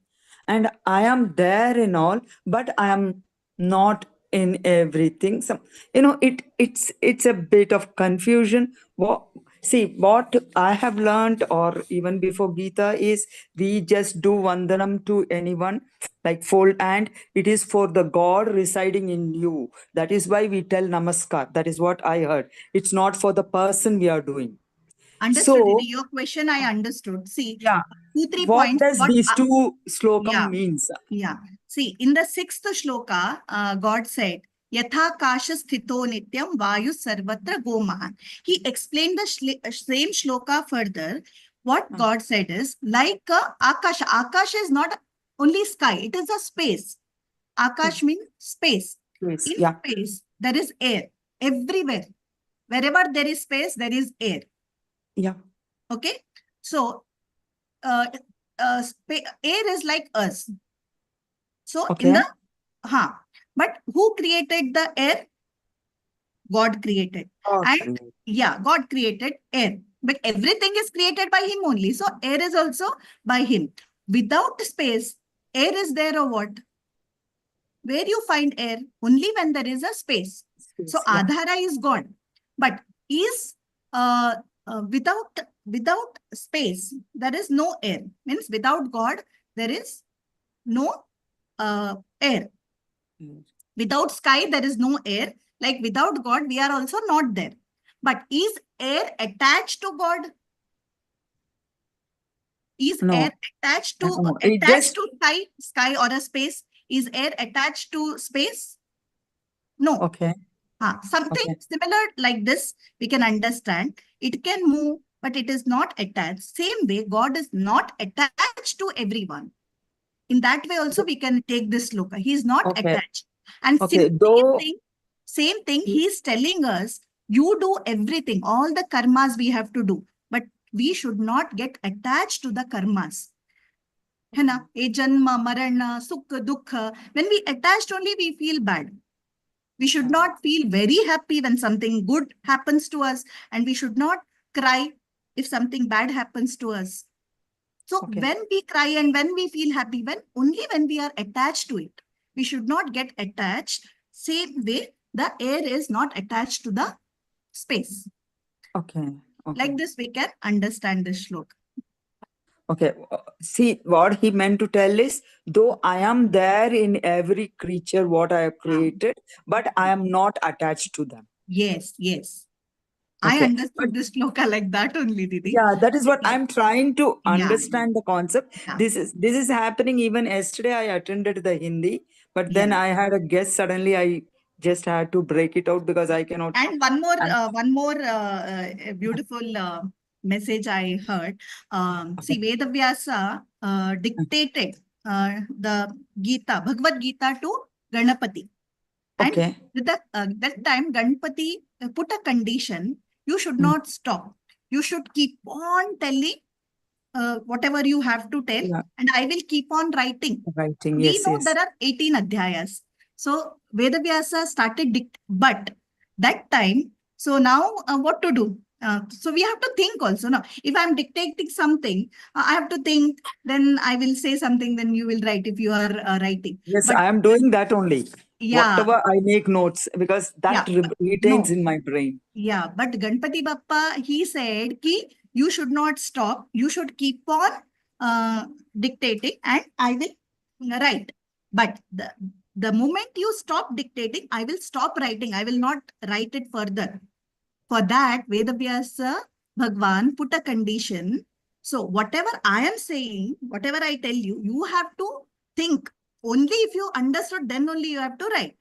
and I am there in all, but I am not in everything. So, it's a bit of confusion. What I have learned, or even before Geeta, is we just do vandanam to anyone, like fold, and it is for the God residing in you. That is why we tell namaskar. That is what I heard. It's not for the person we are doing. Understood, So, Didi. Your question I understood. See, yeah, 2-3 what points. does these two slokam yeah, means? yeah. See, in the 6th shloka, God said, Yatha kasha sthito nityam vayu sarvatra gomahan. He explained the same shloka further. What God said is, like Akasha. Akasha is not only sky, it is a space. Akash means space. In space, there is air everywhere. Wherever there is space, there is air. Yeah. Okay. So, air is like us. So, in the, but who created the air? God created. And yeah, God created air. But everything is created by him only. So, air is also by him. Without space, air is there or what? Where you find air? Only when there is a space. So, Adhara is God. But is without space, there is no air. Means without God, there is no air. Without sky, there is no air. Like without God, we are also not there. But is air attached to God? Is air attached to sky or a space? Is air attached to space? No. Okay. Something similar like this, we can understand. It can move, but it is not attached. Same way, God is not attached to everyone. In that way also, we can take this look. He is not attached. And same thing, he is telling us, you do everything, all the karmas we have to do, but we should not get attached to the karmas. Hai na? E janma, marana, sukha, dukha. When we attached only, we feel bad. We should not feel very happy when something good happens to us, and we should not cry if something bad happens to us. So when we cry and when we feel happy, only when we are attached to it, we should not get attached. Same way, the air is not attached to the space. Like this, we can understand this shloka. Okay. See, what he meant to tell is, though I am there in every creature what I have created, but I am not attached to them. Yes, yes. I understood this shloka like that only, Didi. Yeah, that is what I'm trying to understand the concept. This is happening. Even yesterday, I attended the Hindi, but then I had a guest. Suddenly, I just had to break it out because I cannot. And one more beautiful message I heard. See, Vedavyasa dictated the Gita, Bhagavad-Gītā to Ganapati. And that time, Ganpati put a condition, you should not stop. You should keep on telling whatever you have to tell, and I will keep on writing. We know there are 18 adhyayas. So Vedavyasa started but that time, so now what to do? So we have to think also. Now, if I'm dictating something, I have to think, then I will say something, then you will write if you are writing. Yes, I am doing that only. Yeah. Whatever I make notes, because that retains in my brain. Yeah, but Ganpati Bappa, he said ki you should not stop. You should keep on dictating, and I will write. But the moment you stop dictating, I will stop writing. I will not write it further. For that, Vedavyasa Bhagwan put a condition. So whatever I am saying, whatever I tell you, you have to think. Only if you understood, then only you have to write.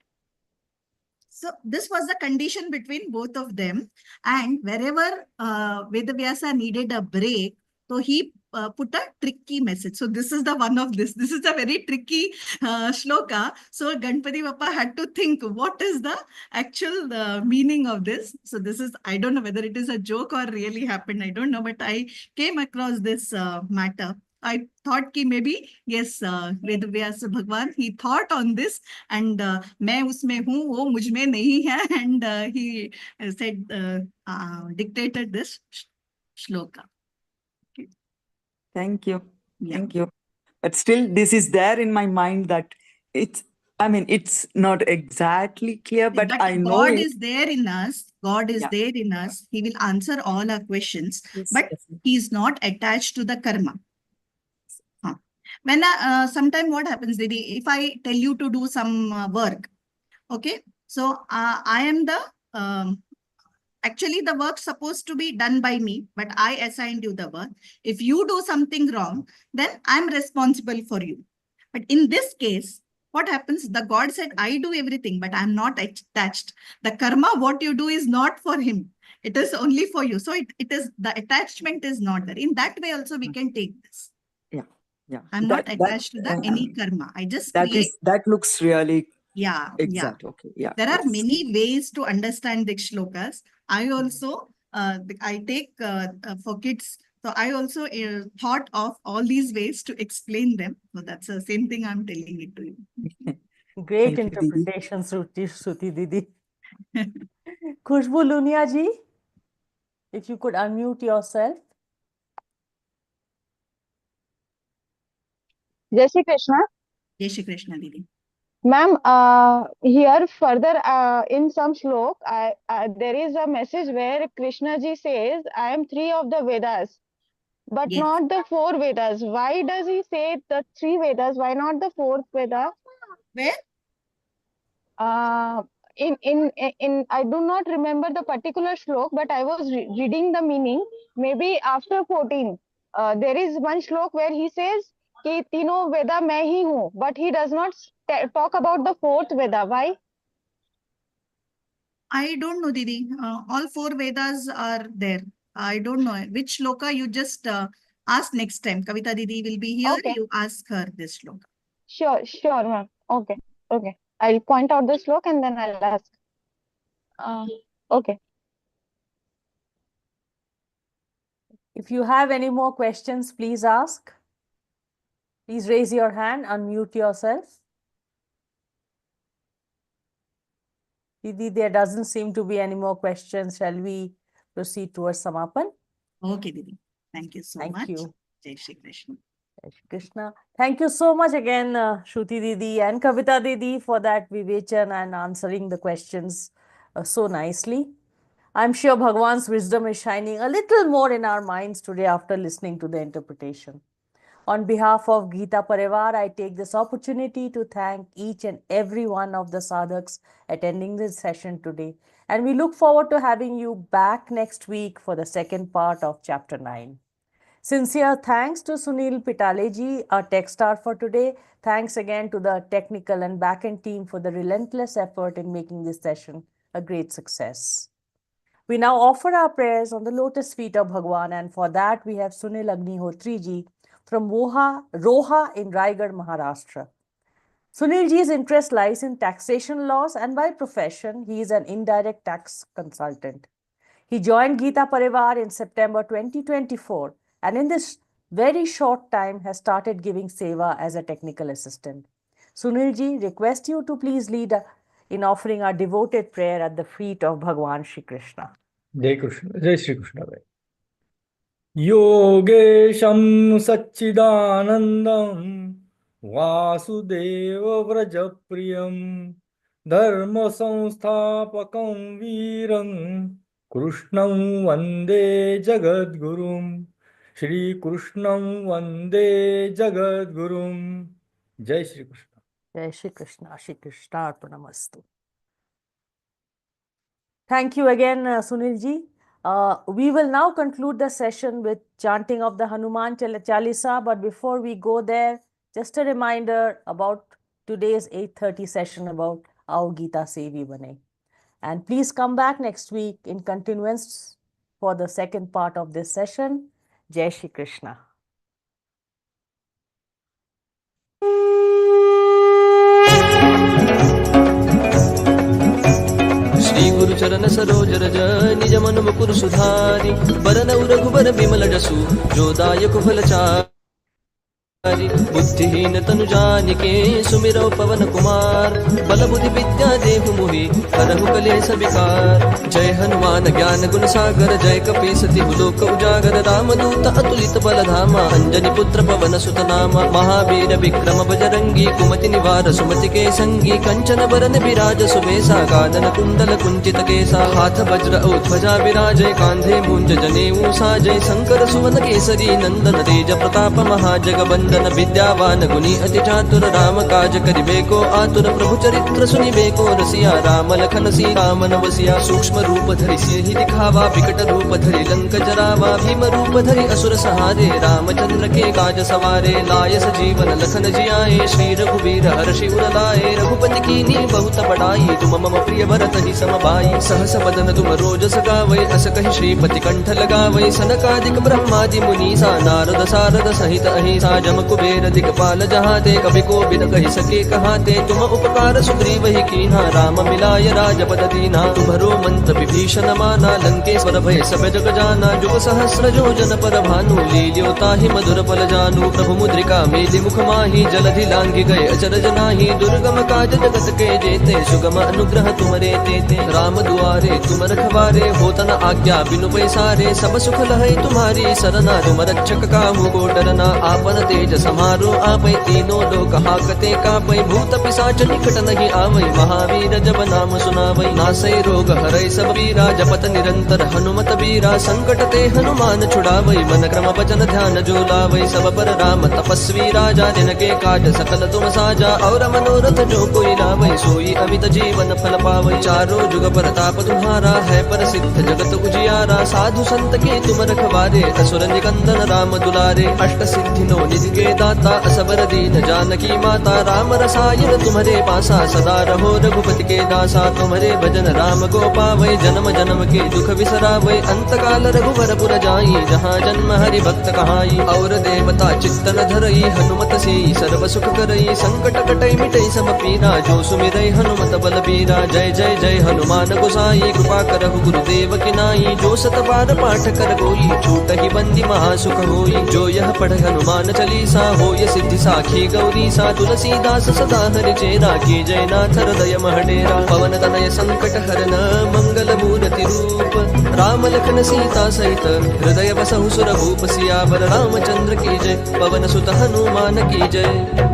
So this was the condition between both of them. And wherever Vedavyasa needed a break, so he put a tricky message. So this is the one of this. This is a very tricky shloka. So Ganpati Bappa had to think, what is the actual meaning of this? So this is, I don't know whether it is a joke or really happened. I don't know, but I came across this matter. I thought ki maybe, yes, Vedavyasa Bhagwan, he thought on this, and मैं उसमें हूँ, वो मुझ में नहीं है, and he said, dictated this shloka. Okay. Thank you. Thank you. But still, this is there in my mind that it's I mean, it's not exactly clear, but I know God it. is there in us. God is Yeah. there in us. He will answer all our questions, Yes, but definitely. he is not attached to the karma. When sometime what happens, Didi, if I tell you to do some work, okay, so I am the actually the work supposed to be done by me, but I assigned you the work. If you do something wrong, then I'm responsible for you. But in this case, what happens? The God said, I do everything, but I'm not attached. The karma, what you do is not for him. It is only for you. So it is, the attachment is not there. In that way also we can take this. Yeah. Yeah. I'm not attached to the any karma. I just create. That looks really exact. Yeah. Okay. Yeah. There are Yes. many ways to understand the shlokas. I also, I take for kids, so I also thought of all these ways to explain them. So that's the same thing I'm telling it to you. Great Thank you, Didi. interpretation, Shruti Didi. Khushbu Lunia ji, if you could unmute yourself. Jai Shri Krishna. Jai Shri Krishna, Didi. Ma'am, here further in some shlok, there is a message where Krishna ji says, I am three of the Vedas, but Yes. not the four Vedas. Why does he say the three Vedas? Why not the fourth Veda? Where? In I do not remember the particular shlok, but I was reading the meaning. Maybe after 14, there is one shlok where he says कि तीनों वेदा मैं ही हूँ, but he does not talk about the fourth Veda. Why? I don't know, Didi. All four Vedas are there. I don't know which shloka you just ask next time. Kavita Didi will be here. Okay. You ask her this shloka. Sure, ma'am. Okay. I'll point out the shlok and then I'll ask. Okay. If you have any more questions, please ask. Please raise your hand, unmute yourself. Didi, there doesn't seem to be any more questions. Shall we proceed towards Samapan? Okay, Didi. Thank you so much. Thank you. Jai Shri Krishna. Jai Shri Krishna. Thank you so much again, Shruti Didi and Kavita Didi, for that vivechan and answering the questions so nicely. I'm sure Bhagwan's wisdom is shining a little more in our minds today after listening to the interpretation. On behalf of Geeta Pariwar, I take this opportunity to thank each and every one of the sadhaks attending this session today. And we look forward to having you back next week for the second part of Chapter 9. Sincere thanks to Sunil Pitaleji, our tech star for today. Thanks again to the technical and backend team for the relentless effort in making this session a great success. We now offer our prayers on the lotus feet of Bhagwan, and for that we have Sunil Agnihotriji from Roha in Raigad, Maharashtra. Sunilji's interest lies in taxation laws, and by profession, he is an indirect tax consultant. He joined Geeta Pariwar in September 2024, and in this very short time has started giving seva as a technical assistant. Sunilji, request you to please lead in offering our devoted prayer at the feet of Bhagwan Shri Krishna. Jai Shri Krishna. Yogesham Satchidanandam Vasudeva Vrajapriyam Dharma Samsthapakam Viram Krishnam Vande Jagadgurum Shri Krishnam Vande Jagadgurum. Jai Shri Krishna. Jai Shri Krishna. Shri Krishna Arpanamastu. Thank you again, Sunilji. We will now conclude the session with chanting of the Hanuman Chalisa. But before we go there, just a reminder about today's 8:30 session about Aao Geeta Sevi Bane. And please come back next week in continuance for the second part of this session. Jai Shri Krishna. Shri गुरु चरण सरोज रज निज मन मुकुर सुधारि बरनउँ रघुबर बिमल जसु जो दायक फल चारि। बुद्धिहीन तनु जानिके सुमिरो पवन कुमार बल बुद्धि विद्या देहु मुहि हरहु कलेश विकार। जय हनुमान ज्ञान गुण सागर जय कपीस तिहु लोक उजागर रामदूत अतुलित बल धामा अंजनी पुत्र पवन सुत नामा। महावीर विक्रम बजरंगी कुमति निवार सुमति के संगी कंचन बरन विराज सुबेसा कानन कुंडल कुंचित केसा। हाथ वज्र औ ध्वजा विराजय कांधे मूंज जनेऊ साजय शंकर सुवन केसरी नंदन तेज प्रताप महाजगबंदन। विद्यावान गुणी अति चातुर राम काज करिबे को आतुर प्रभु चरित्र सुनिबे को रसिया। राम लखन सीता मन बसिया सूक्ष्म रूप धरि सिंहि दिखावा विकट रूप धरि लंक जरावा। भीम रूप धरि असुर सहारे रामचंद्र के काज सवारे। लाय सजीवन लखन जियाए श्री रघुवीर हर्षि उर लाए। रघुपति कीन्ही बहुत बड़ाई तुम मम प्रिय भरत ही सम भाई। सहस बदन तुम रोजस गावै अस कहि श्रीपति कंठ लगावै। सनकादिक ब्रह्मादि मुनीसा नारद सारद सहित अहिसा। जम कुबेर दिक्पाल जहाते कवि को बिन कहि सके कहाते। तुम उपकार सुग्रीव ही कीन्हा राम मिलाय राजपद दीन्हा। तुम्हरो मंत्र विभीषण माना लंकेश्वर भय सब जग जाना। जुग सहस्र योजन पर भानु लील्यो ताहि मधुर फल जानू। प्रभु मुद्रिका मेलि मुख माहि जलधि लांघि गए अचरज नाहि। दुर्गम काज जगत के जेते सुगम अनुग्रह तुमरे तेते। राम दुआरे तुम रखवारे होत न आज्ञा बिनु पैसारे। सब सुख लहै तुम्हारी सरना तुम रक्षक काहू को डरना। आपन तेज समारो आपै तीनों लोक हाकते कापै। भूत पिशाच निकट नहीं आवै महावीर जब नाम सुनावै। नासै रोग हरै सब पीरा जपत निरंतर हनुमत बीरा। संकट ते हनुमान छुड़ावै मन क्रम वचन ध्यान जो लावै। सब पर राम तपस्वी राजा जिनके काज सकल तुम साजा। और मनोरथ जो कोई लावै सोई अमित जीवन फल पावै। चारों जुग प्रताप तुम्हारा है प्रसिद्ध जगत उजियारा। साधु संत के तुम रखवारे असुर निकंदन राम दुलारे। अष्ट सिद्धि नो निधि के दाता असबर दीन जानकी माता। राम रसायन तुम्हारे पासा सदा रहो रघुपति के दासा। तुम्हारे भजन राम को पावै जन्म जन्म के दुख बिसरावै। अंत काल रघुवर पुर जाई जहाँ जन्म हरि भक्त कहाई। और देवता चित्तन धरई हनुमत से सर्व सुख करई। संकट कटई मिटई सब पीरा जो सुमिरै हनुमत बल बीरा। जय जय जय हनुमान गोसाई कृपा करहु गुरुदेव की नाई। जो सत बार पाठ कर कोई छूट ही बंदी महासुख होई। जो यह पढ़ हनुमान चालीसा होय सिद्धि साखी गौरी सा। तुलसीदास सदा हरि चेरा की जय नाथ हृदय महडेरा। पवन तनय संकट हरन मंगल मूर्ति रूप। राम लखन सीता सहित हृदय बसहु सुर भूप। सियावर रामचंद्र की जय पवन सुत हनुमान की जय।